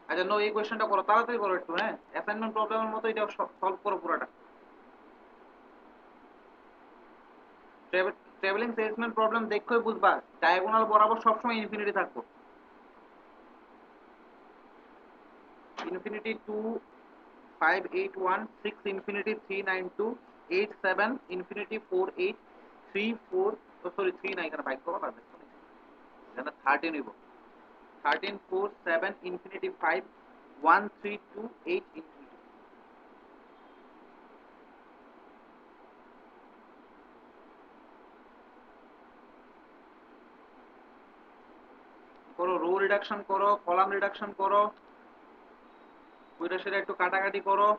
আচ্ছা, নো, এই কোয়েশ্চেনটা করো, তাড়াতাড়ি করো একটু। হ্যাঁ, অ্যাসাইনমেন্ট প্রবলেমের মতো এটা সলভ করো পুরোটা। ট্রাভেলিং সেলসম্যান প্রবলেম দেখলেই বুঝবা ডায়াগোনাল বরাবর সবসময় ইনফিনিটি থাকবো। ইনফিনিটি 2 5 8 1 6 ইনফিনিটি 3 9 2 8 7 ইনফিনিটি 4 8 3 4, সরি 3 না, এখানে বাইক করা লাগবে, এখানে 13 নিব। 13 4 7 ইনফিনিটি 5 1 3 2 8 ইনফিনিটি। করো, রো রিডাকশন করো, কলাম রিডাকশন করো, ওইটা সেটা একটু কাটাকাটি করো।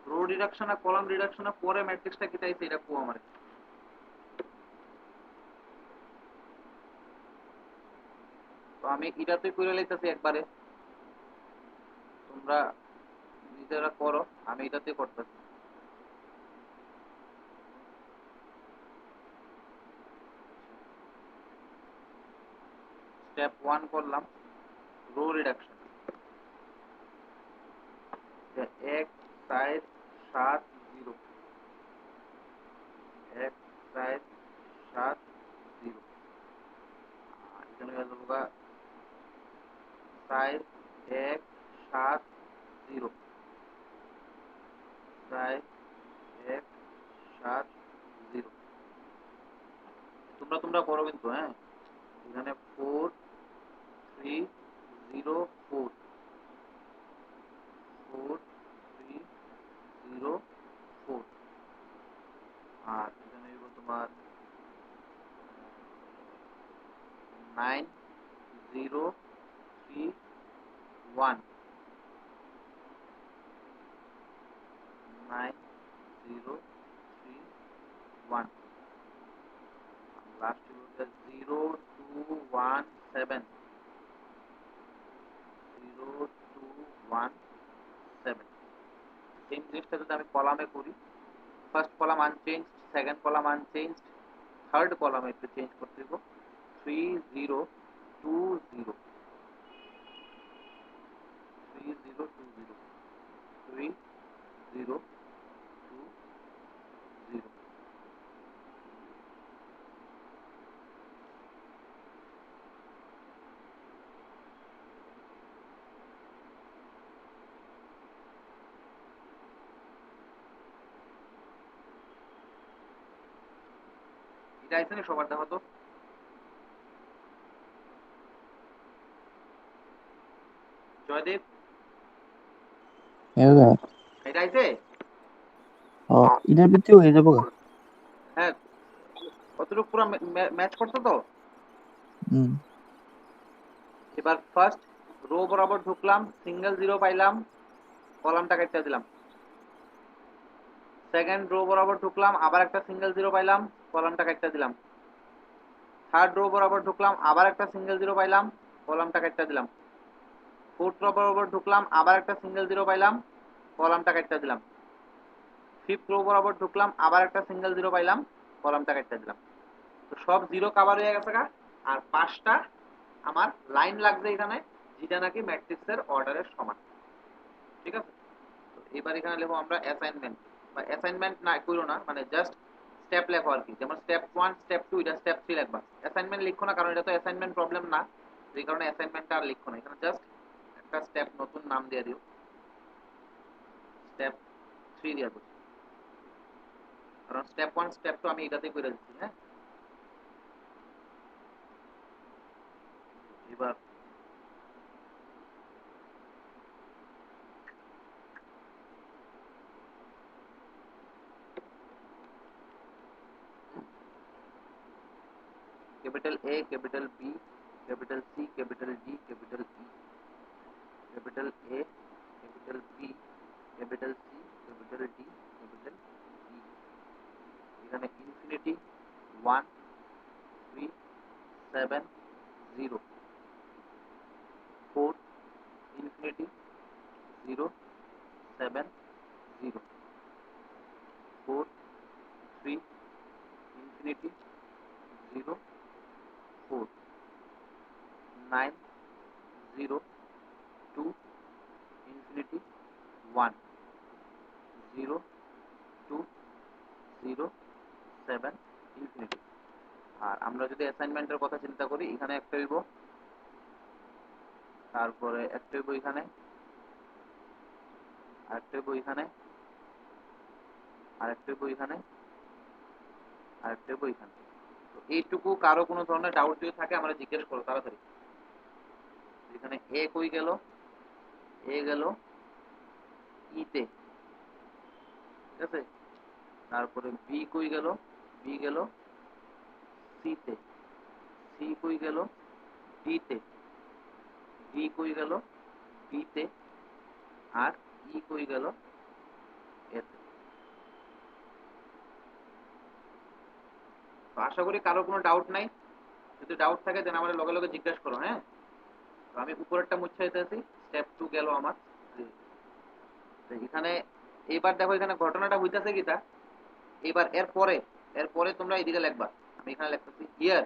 রো রিডাকশন আর কলাম রিডাকশন পরে ম্যাট্রিক্সটা কি চাইছে এটা কো আমার। তো আমি এটাতে করে লাইতেছি একবারে, তোমরা নিজেরা করো, আমি এটাতে করতেছি। স্টেপ 1 করলাম, রো রিডাকশন। 1 4 7 0, 1 4 7 0, এখানে হয়ে যাবো 4 1 7 0, তাই 1 7 0 তোমরা করো কিন্তু হ্যাঁ এখানে 4 3 0 4 4 3 0 4 আর এখানে হইব তোমার 9 0 3 1 9 0 3 1 লাস্ট হইব 0 2 1 7 0 2 1 7 সেম জিনিসটা যদি আমি কলামে করি first column unchange second column unchange third কলামে একটু চেঞ্জ করতে দিব 3 0 2 0 3 0 2 0 3 0 2 0 এটা আইছে না সবার দেখো তো জয়দেব এটা আইছে এটার ভিতরে হয়ে যাবো গা। হ্যাঁ কতটুকু পুরো ম্যাচ করছো তো হুম এবার ফার্স্ট রো বরাবর ঢুকলাম সিঙ্গেল জিরো পাইলাম কলামটা কেটে দিলাম সেকেন্ড রো বরাবর ঢুকলাম আবার একটা সিঙ্গেল জিরো পাইলাম কলামটা কেটে দিলাম থার্ড রো বরাবর ঢুকলাম আবার একটা সিঙ্গেল জিরো পাইলাম কলামটা কেটে দিলাম ফোর্থ রো বরাবর ঢুকলাম আবার একটা সিঙ্গেল জিরো পাইলাম কলামটা কেটে দিলাম ফিফথ রো বরাবর ঢুকলাম আবার একটা সিঙ্গেল জিরো পাইলাম কলামটা কেটে দিলাম তো সব জিরো কভার হয়ে গেছে গা আর 5টা আমার লাইন লাগবে এখানে যেটা নাকি ম্যাট্রিক্সের অর্ডারের সমান ঠিক আছে তো এবার এখানে লিখবো আমরা অ্যাসাইনমেন্ট বা অ্যাসাইনমেন্ট না করো না মানে জাস্ট স্টেপ লেখো আর কি যেমন স্টেপ 1 স্টেপ 2 এটা স্টেপ 3 লিখবা অ্যাসাইনমেন্ট লিখো না কারণ এটা তো অ্যাসাইনমেন্ট প্রবলেম না এই কারণে অ্যাসাইনমেন্টটা আর লিখো না এখানে জাস্ট একটা স্টেপ নতুন নাম দিয়ে দিও স্টেপ 3 দিয়ে দিও কারণ স্টেপ 1 স্টেপ 2 আমি এটাতেই করে দিচ্ছি হ্যাঁ এবার capital A, capital B, capital C, capital D, capital E, capital A, capital B, capital C, capital D, capital E. এখানে infinity 1 3 7 0 4 infinity 0 7 0 4 3 infinity 0 4 9 0 2 infinity 1 0 2 0 7 infinity আর আমরা যদি অ্যাসাইনমেন্টের কথা চিন্তা করি এখানে একটা হইব তারপরে একটা হইব এখানে আরেকটা হইব এখানে আরেকটা হইব এখানে আরেকটা হইব এখানে তো এইটুকু কারো কোনো ধরনের ডাউট যদি থাকে আমরা জিজ্ঞেস করো তাড়াতাড়ি এখানে এ কই গেল এ গেল ইতে ঠিক আছে তারপরে বি কই গেল বি গেল সিতে সি কই গেল ডিতে ডি কই গেল বিতে আর ই কই গেল এতে তো আশা করি কারো কোনো ডাউট নাই যদি ডাউট থাকে দেন আমার লগে লগে জিজ্ঞেস করো হ্যাঁ তো আমি উপরেরটা মুছে দিতেছি স্টেপ 2 গেল আমার তো এখানে এইবার দেখো এখানে ঘটনাটা হইতাছে কিটা এবার এরপরে তোমরা এইদিকে লিখবা আমি এখানে লিখতেছি হিয়ার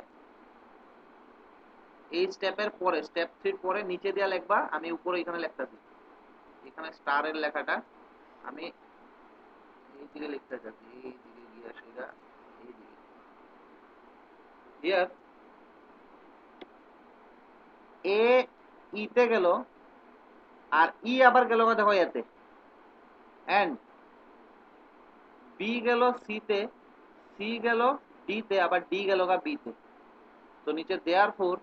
এই স্টেপের পরে স্টেপ 3 পরে নিচে দিয়া লিখবা আমি উপরে এখানে লিখতেছি এখানে স্টারের লেখাটা আমি এইদিকে লিখতে চাচ্ছি এইদিকে গিয়ে সেটা এইদিকে হিয়ার এ ইতে গেল আর ই আবার গেল দেখো এতে এন্ড বি গেল সি তে, সি গেল ডি তে, আবার ডি গেল গা বি তে। তো নিচে therefore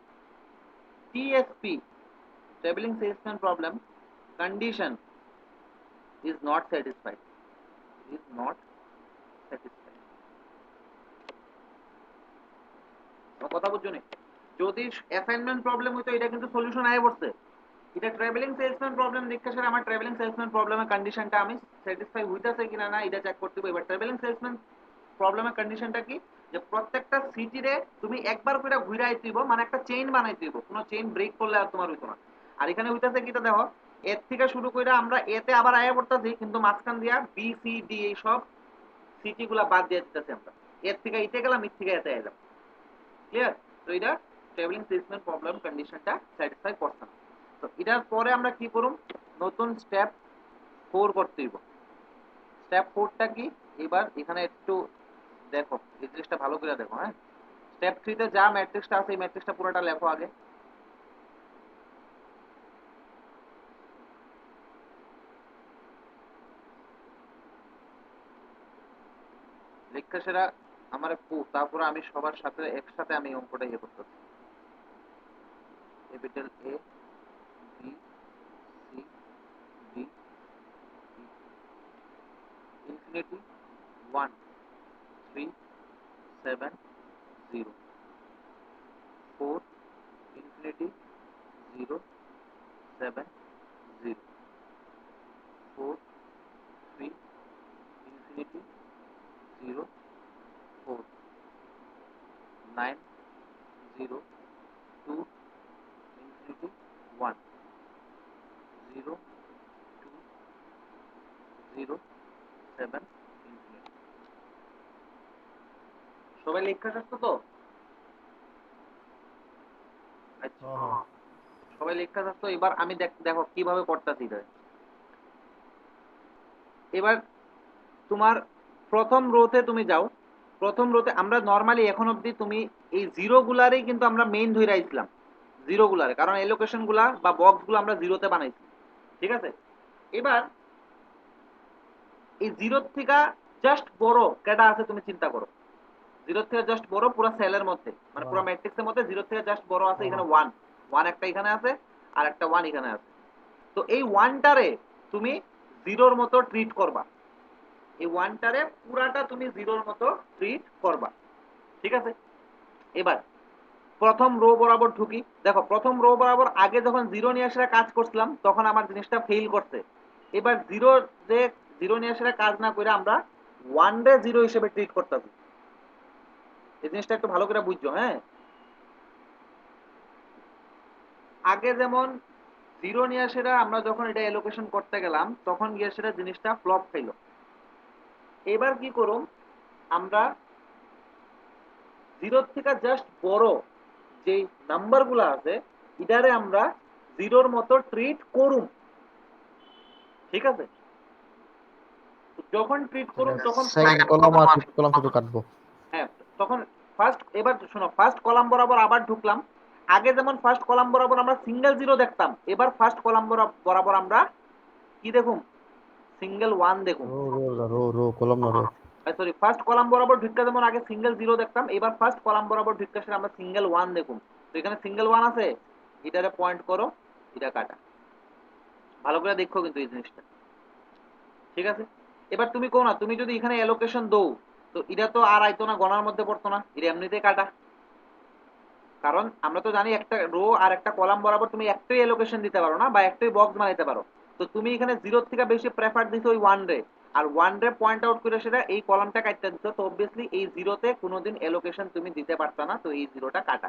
TSP travelling salesman problem condition is not satisfied, is not satisfied। কথা বুঝছো নি? যদি অ্যাসাইনমেন্ট প্রবলেম হইতো এটা কিন্তু সলিউশন আয় পড়ছে। এটা ট্রাভেলিং সেলসম্যান প্রবলেম দেখতে স্যার আমার ট্রাভেলিং সেলসম্যান প্রবলেমের কন্ডিশনটা আমি স্যাটিসফাই হইতাছে কিনা না এটা চেক করতে হবে। এবার ট্রাভেলিং সেলসম্যান প্রবলেমের কন্ডিশনটা কি, যে প্রত্যেকটা সিটিরে তুমি একবার করে ঘুরে আইতেইব, মানে একটা চেইন বানাইতেইব, কোনো চেইন ব্রেক করলে আর তোমার হইতো না। আর এখানে হইতাছে কিটা দেখো, এর থেকে শুরু করে আমরা এতে আবার আয়া পড়তাছি, কিন্তু মাঝখান দিয়া বি সি ডি এই সব সিটি গুলা বাদ দিয়ে দিতেছি আমরা। এর থেকে ইতে গেলাম, এর থেকে এতে এলাম। ক্লিয়ার? তো এটা ট্রাভেলিং সেলসম্যান প্রবলেম কন্ডিশনটা স্যাটিসফাই করছে না। তো এটার পরে আমরা কি করুম, নতুন স্টেপ 4 করতে হইব। স্টেপ 4টা কি, এবার এখানে একটু দেখো, এই জিনিসটা ভালো করে দেখো। হ্যাঁ, স্টেপ 3 তে যা ম্যাট্রিক্সটা আছে এই ম্যাট্রিক্সটা পুরোটা লেখো আগে। লেখা সেরা আমার তারপরে আমি সবার সাথে একসাথে আমি অঙ্কটা ইয়ে করতেছি। Capital A B C D infinity 1 3 7 0 4 infinity 0 7 0 4 3 infinity 0 4 9 0 2 infinity 1 0 2 0 7 infinity। সবাই লেখা থাকতো তো? আচ্ছা, সবাই লেখা থাকতো। এবার আমি দেখো কিভাবে করতেছি এটা। এবার তোমার প্রথম রোতে তুমি যাও। প্রথম রোতে আমরা নরমালি এখন অবধি তুমি এই জিরো গুলারই কিন্তু আমরা মেইন ধরে আইছিলাম, জিরো গুলারে, কারণ এলোকেশন গুলা বা বক্স গুলো আমরা জিরোতে বানাইছি। ঠিক আছে? এবার এই জিরোর থেকে জাস্ট বড় কেটা আছে তুমি চিন্তা করো। জিরোর থেকে জাস্ট বড় পুরো সেলের মধ্যে, মানে পুরো ম্যাট্রিক্সের মধ্যে জিরোর থেকে জাস্ট বড় আছে এখানে 1, 1 একটা এখানে আছে আর একটা 1 এখানে আছে। তো এই 1টারে তুমি জিরোর মতো ট্রিট করবা, এই 1টারে পুরাটা তুমি জিরোর মতো ট্রিট করবা। ঠিক আছে? এবার প্রথম রো বরাবর ঢুকি। দেখো প্রথম রো বরাবর আগে যখন জিরো নিয়ে আসলে কাজ করছিলাম তখন আমার জিনিসটা ফেল করছে। এবার জিরো যে জিরো নিয়ে আসলে কাজ না করে আমরা 1 রে জিরো হিসেবে ট্রিট করতেছি। এই জিনিসটা একটু ভালো করে বুঝছো। হ্যাঁ, আগে যেমন জিরো নিয়ে আসলে আমরা যখন এটা এলোকেশন করতে গেলাম তখন গিয়ে সেটা জিনিসটা ফ্লপ খাইলো। এবার কি করুম, আমরা জিরোর থেকে জাস্ট বড় যে নাম্বার গুলো আছে এটারে আমরা জিরোর মতো ট্রিট করুম। ঠিক আছে? যখন ট্রিট করুম তখন সেকেন্ড কলাম আর ফিফথ কলাম শুধু কাটবো। হ্যাঁ, তখন ফার্স্ট, এবার শোনো, ফার্স্ট কলাম বরাবর আবার ঢুকলাম। আগে যেমন ফার্স্ট কলাম বরাবর আমরা সিঙ্গেল জিরো দেখতাম, এবার ফার্স্ট কলাম বরাবর আমরা কি দেখুম, সিঙ্গেল 1 দেখুম। Row row row row column না রো। সরি, ফার্স্ট কলাম বরাবর ঢুকতে যেমন আগে সিঙ্গেল জিরো দেখতাম, এবার ফার্স্ট কলাম বরাবর ঢুকতে সেটা আমরা সিঙ্গেল 1 দেখুম। তো এখানে সিঙ্গেল 1 আছে, এটারে পয়েন্ট করো, এটা কাটা। ভালো করে দেখো কিন্তু এই জিনিসটা। ঠিক আছে? এবার তুমি কো না, তুমি যদি এখানে অ্যালোকেশন দও তো এটা তো আর আইতো না, গণার মধ্যে পড়তো না, এটা এমনিতেই কাটা। কারণ আমরা তো জানি একটা রো আর একটা কলাম বরাবর তুমি একটাই অ্যালোকেশন দিতে পারো না, বা একটাই বক্স বানাইতে পারো। তো তুমি এখানে জিরোর থেকে বেশি প্রেফার দিছো ওই 1 রে, আর 1 রে পয়েন্ট আউট করে সেটা এই কলামটা কাটতে দিছো। তো অবভিয়াসলি এই জিরোতে কোনোদিন অ্যালোকেশন তুমি দিতে পারতা না, তো এই জিরোটা কাটা।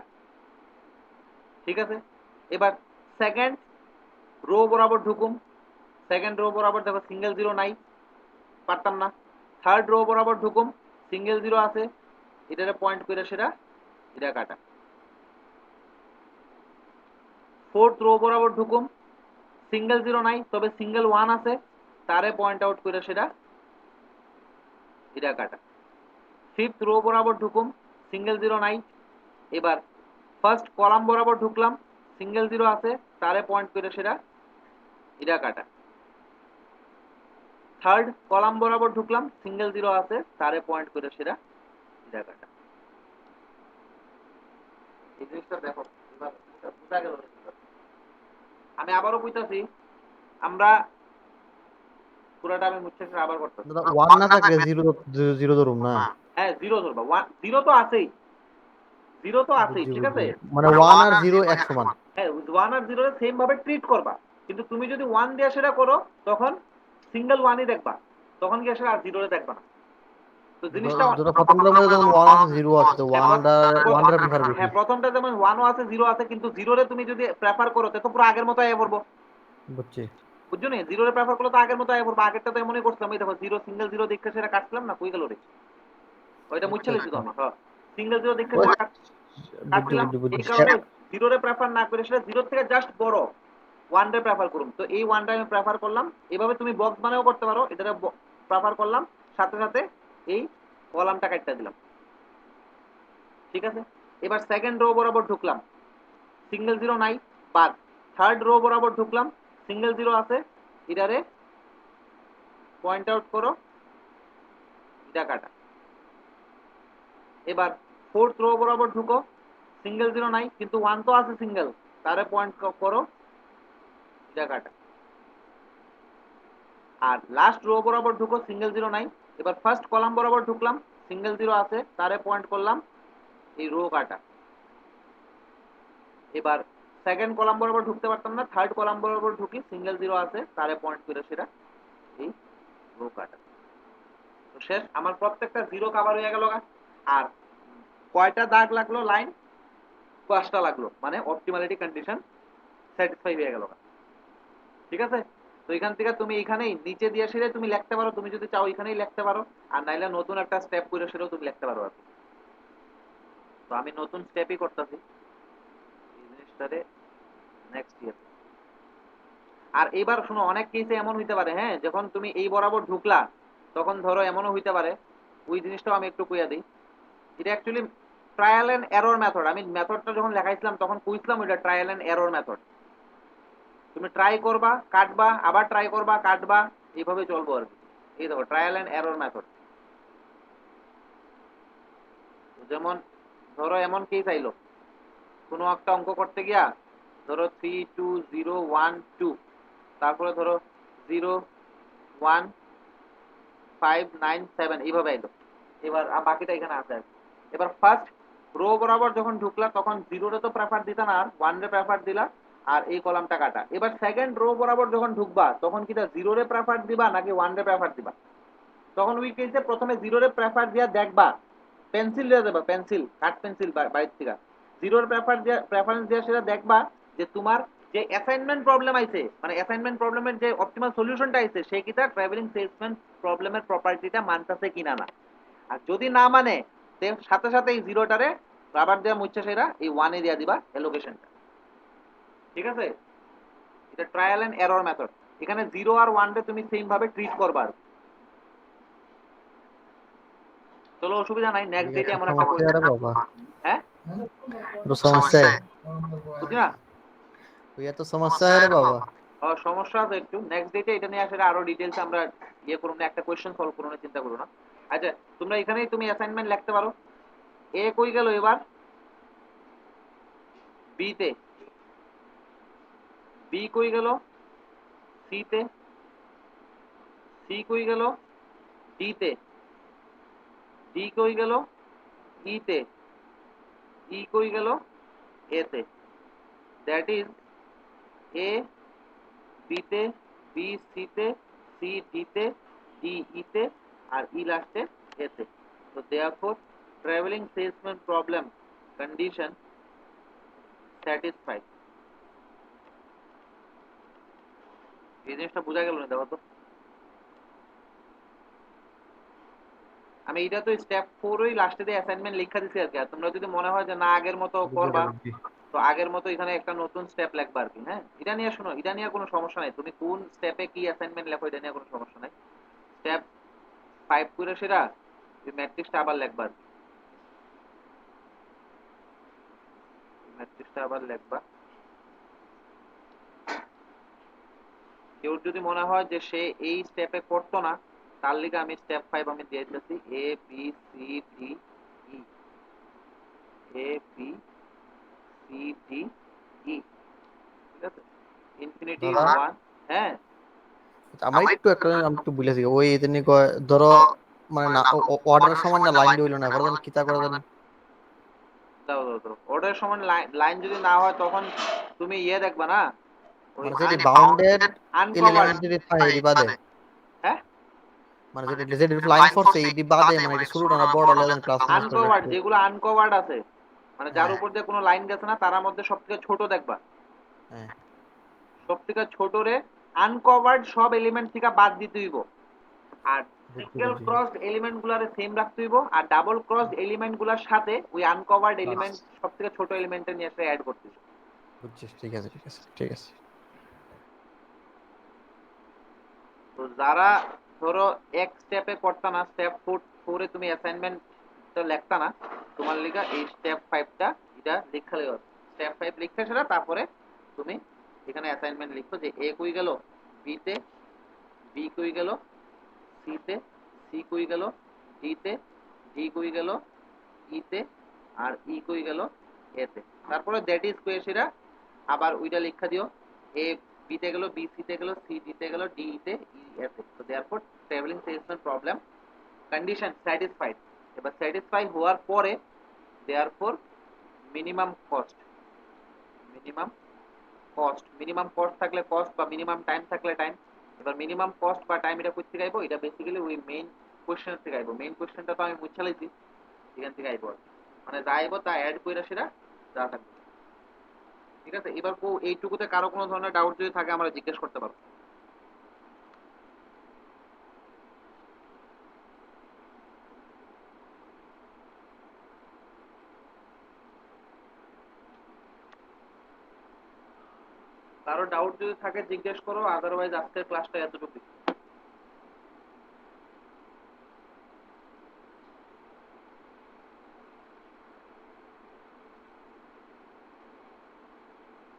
ঠিক আছে? এবার সেকেন্ড রো বরাবর ঢুকুম। সেকেন্ড রো বরাবর দেখো সিঙ্গেল জিরো নাই, পারতাম না। থার্ড রো বরাবর ঢুকুম, সিঙ্গেল জিরো আছে, এটারে পয়েন্ট করে সেটা এটা কাটা। ফোর্থ রো বরাবর ঢুকুম, সিঙ্গেল জিরো নাই, তবে সিঙ্গেল 1 আছে, তারে পয়েন্ট আউট করে সেটা এটা কাটা। ফিফথ রো বরাবর ঢুকুম, সিঙ্গেল জিরো নাই, এবার ফার্স্ট কলাম বরাবর ঢুকলাম, সিঙ্গেল জিরো আছে, তারে পয়েন্ট করে সেটা এটা কাটা। থার্ড কলাম বরাবর ঢুকলাম, সিঙ্গেল জিরো আছে, তারে পয়েন্ট করে সেটা জায়গাটা। এই জিনিসটা দেখো, এবার বুঝা গেল। আমি আবারও কইতাছি, আমরা পুরাটা আমি মুছে আবার করতেছি। দাদা 1 না থাকলে 0 0 ধরুম না। হ্যাঁ জিরো ধরবা, ওয়ান জিরো তো আছেই, জিরো তো আছেই, বুঝছি ঠিক আছে। বুঝছি, মানে 1 আর 0 এক সমান। হ্যাঁ ওয়ান আর জিরো সেম ভাবে ট্রিট করবা, কিন্তু তুমি যদি ওয়ান দিয়ে সেটা করো তখন সিঙ্গেল ওয়ানই দেখবা, তখন কি আসলে আর জিরোরে দেখবা না। তো জিনিসটা যেটা প্রথমটার মধ্যে যেমন 1 আছে 0 আছে, তো 1 টা প্রিফার বেশি। হ্যাঁ প্রথমটা যেমন ওয়ানও আছে জিরো আছে, কিন্তু জিরোরে তুমি যদি প্রেফার করো তো পুরো আগের মতো আয় পড়বো, বুঝছি। বুঝছো নি? জিরোরে প্রেফার করলে তো আগের মতো আয় পড়বো। আগেরটা তো এমনই করছিলাম, এই দেখো জিরো সিঙ্গেল জিরো দেখতে সেটা কাটছিলাম না, কই গেল রে, ওইটা মুছে আচ্ছা লেছি তো আচ্ছা, আমি। হ্যাঁ সিঙ্গেল জিরো দেখতে ওই সেটা বুঝছি কাটছিলাম, বুঝছি এই বুঝছি। কারণে জিরোরে প্রেফার না করে সেটা জিরো থেকে জাস্ট বড় ওয়ান ডে প্রেফার করুন। তো এই ওয়ানটা আমি প্রেফার করলাম, এভাবে তুমি বক্স বানাও করতে পারো, এটা প্রেফার করলাম, সাথে সাথে এই কলামটা কাটতে দিলাম, ঠিক আছে। এবার সেকেন্ড রো বরাবর ঢুকলাম, সিঙ্গেল জিরো নাই, বাদ। থার্ড রো বরাবর ঢুকলাম, সিঙ্গেল জিরো আছে, এটারে পয়েন্ট আউট করো, এটা কাটা। এবার ফোর্থ রো বরাবর ঢুকো, সিঙ্গেল জিরো নাই, কিন্তু ওয়ান তো আছে সিঙ্গেল, তারে পয়েন্ট করো, এটা কাটা। আর লাস্ট রো বরাবর ঢুকো, সিঙ্গেল জিরো নাই। এবার ফার্স্ট কলাম বরাবর ঢুকলাম, সিঙ্গেল জিরো আছে, তারে পয়েন্ট করলাম, এই রো কাটা। এবার সেকেন্ড কলাম বরাবর ঢুকতে পারতাম না, থার্ড কলাম বরাবর ঢুকি, সিঙ্গেল জিরো আছে, তারে পয়েন্ট করে সেটা এই রো কাটা। তো শেষ, আমার প্রত্যেকটা জিরো কভার হয়ে গেল। আর কয়টা দাগ লাগলো, লাইন 5টা লাগলো, মানে অপটিমালিটি কন্ডিশন স্যাটিসফাই হয়ে গেল, ঠিক আছে। তো এখান থেকে তুমি এখানেই নিচে দিয়ে সেরে তুমি লিখতে পারো, তুমি যদি চাও এখানেই লিখতে পারো, আর নাইলে নতুন একটা স্টেপ করে সেটাও তুমি লিখতে পারো আর কি। তো আমি নতুন স্টেপই করতেছি এই জিনিসটারে নেক্সট ইয়ার। আর এবার শুনো, অনেক কেসে এমন হইতে পারে, হ্যাঁ যখন তুমি এই বরাবর ঢুকলা তখন ধরো এমনও হইতে পারে, ওই জিনিসটাও আমি একটু কইয়া দিই। এটা actually trial and error method. আমি মেথডটা যখন লেখাইছিলাম তখন কইছিলাম ওইটা ট্রায়াল এন্ড এরর মেথড। তুমি ট্রাই করবা, কাটবা, আবার ট্রাই করবা, কাটবা, এইভাবে চলবো আর কি। এই দেখো ট্রায়াল এন্ড এরর মেথড। যেমন ধরো এমন কেস আইলো, কোনো একটা অঙ্ক করতে গিয়া ধরো 3 2 0 1 2, তারপরে ধরো 0 1 5 9 7 এইভাবে আইলো। এবার বাকিটা এখানে আছে আর কি। এবার ফার্স্ট রো বরাবর যখন ঢুকলা তখন জিরোরে তো প্রেফার দিতা না, আর ওয়ান রে প্রেফার দিলা, আর এই কলামটা কাটা। এবার সেকেন্ড রো বরাবর যখন ঢুকবা তখন কিটা জিরোরে প্রেফার দিবা নাকি ওয়ান রে প্রেফার দিবা? তখন ওই কেসে প্রথমে জিরোরে প্রেফার দিয়া দেখবা, পেন্সিল দিয়ে দেবা, পেন্সিল কাঠ পেন্সিল বাইর থেকে জিরোর প্রেফারেন্স দিয়ে সেটা দেখবা যে তোমার যে অ্যাসাইনমেন্ট প্রবলেম আইছে, মানে অ্যাসাইনমেন্ট প্রবলেমের যে অপটিমাল সলিউশনটা আইছে সেই কিটা ট্রাভেলিং সেলসম্যান প্রবলেমের প্রপার্টিটা মানতেছে কিনা না। আর যদি না মানে সাথে সাথে এই জিরোটারে রাবার দেওয়া মুচ্ছে সেটা এই ওয়ানে দিয়ে দিবা এলোকেশনটা, ঠিক আছে। এটা ট্রায়াল এন্ড এরর মেথড। এখানে জিরো আর ওয়ান রে তুমি সেম ভাবে ট্রিট করবা। চলো অসুবিধা নাই, নেক্সট ডেটে এমন একটা সমস্যা রে বাবা, হ্যাঁ তো সমস্যা বুঝি না। ওই এত সমস্যা রে বাবা। সমস্যা আছে একটু, নেক্সট ডেটে এটা নিয়ে আসলে আরো ডিটেইলস আমরা ইয়ে করুন না, একটা কোশ্চেন সলভ করুন, চিন্তা করো না। আচ্ছা তোমরা এখানেই তুমি অ্যাসাইনমেন্ট লিখতে পারো। এ কই গেল, এবার বি তে, বি কই গেল সি তে, সি কই গেল ডি তে, ডি কই গেল ই তে, ই কই গেল এ তে। দ্যাট ইজ এ বি তে, বি সি তে, সি ডি তে, ডি ই তে, আর ই লাস্টে এ তে। তো therefore traveling salesman problem condition satisfied। এই জিনিসটা বোঝা গেল না, দেখো তো। আমি এটা তো স্টেপ 4 ওই লাস্টে দিয়ে অ্যাসাইনমেন্ট লেখা দিছি আর কি। আর তোমরা যদি মনে হয় যে না আগের মতো করবা, তো আগের মতো এখানে একটা নতুন স্টেপ লিখবা আর কি। হ্যাঁ এটা নিয়ে শোনো, এটা নিয়ে কোনো সমস্যা নাই, তুমি কোন স্টেপে কি অ্যাসাইনমেন্ট লেখো এটা নিয়ে কোনো সমস্যা নাই। স্টেপ 5 করে সেটা এই ম্যাট্রিক্সটা আবার লিখবা আর কি, ম্যাট্রিক্সটা আবার লিখবা। কেউ যদি মনে হয় যে সে এই স্টেপে করতো না, তার লিগে আমি স্টেপ 5 আমি দিয়ে দিতেছি এ বি সি ডি ই, এ বি সি ডি ই, ঠিক আছে, ইনফিনিটি দাদা 1। হ্যাঁ, আমার একটু একটা আমি একটু ভুলেছি ওই তিনি কয় ধরো মানে না অর্ডারের সময় না লাইন দিল না এবার যেন কিতা করে জানি দাও দাও দাও, ওটার সময় লাইন যদি না হয় তখন তুমি ইয়ে দেখবা না, ওই মানে যেটি বাউন্ডেড আনকভার্ড। এলিমেন্ট যদি থাকে এটি বাদে হ্যাঁ, মানে যেটি যেটি লাইন ফোর্স এটি বাদে মানে এটি শুরুটা না বড় লেভেল ক্লাস নোট করে আনকভার্ড, একটু যেগুলো আনকভার্ড আছে, মানে যার হ্যাঁ উপর দিয়ে কোনো লাইন গেছে না, তার মধ্যে সবথেকে ছোট দেখবা, হ্যাঁ সবথেকে ছোট রে আনকভার্ড সব এলিমেন্ট থেকে বাদ দিতে হইব। আর বুঝছি সিঙ্গেল বুঝছি ক্রসড এলিমেন্ট গুলারে সেম রাখতে হইব, আর ডাবল ক্রসড এলিমেন্ট গুলার সাথে ওই আনকভার্ড প্লাস এলিমেন্ট সবথেকে ছোট এলিমেন্টে নিয়ে এসে অ্যাড করতে হইব। বুঝছি ঠিক আছে ঠিক আছে ঠিক আছে তো যারা ধরো এক স্টেপে করতা না, স্টেপ 4 এ তুমি অ্যাসাইনমেন্টটা লিখতা না, তোমার লিগা এই স্টেপ 5টা এটা লিখলে হবে। স্টেপ 5 লিখতে সেটা তারপরে তুমি এখানে অ্যাসাইনমেন্ট লিখো যে এ কই গেল বি তে, বি কই গেল সি তে, সি কই গেল ডি তে, ডি কই গেল ই তে, আর ই কই গেল এ তে। তারপরে দ্যাট ইজ কোয়েশিরা আবার ওইটা লিখা দিও, এ বি তে গেল, বি সি তে গেল, সি ডি তে গেল, ডি ই তে, ই এ তে। তো therefore travelling salesman problem condition satisfied. এবার স্যাটিসফাই হওয়ার পরে therefore minimum cost, minimum minimum cost থাকলে কস্ট বা মিনিমাম টাইম থাকলে টাইম। এবার মিনিমাম কস্ট বা টাইম এটা কই থেকে আইবো, এটা বেসিক্যালি ওই মেইন কোশ্চেন থেকে আইবো। মেইন কোশ্চেনটা তো আমি মুছে লাইছি, এখান থেকে আইবো আর কি। মানে যা আইবো তা অ্যাড কইরা সেটা যা থাকবে, ঠিক আছে। এবার এইটুকুতে কারো কোনো ধরনের ডাউট যদি থাকে আমরা জিজ্ঞেস করতে পারবো। কারো ডাউট যদি থাকে জিজ্ঞেস করো, আদারওয়াইজ আজকের ক্লাসটা এতটুকুই।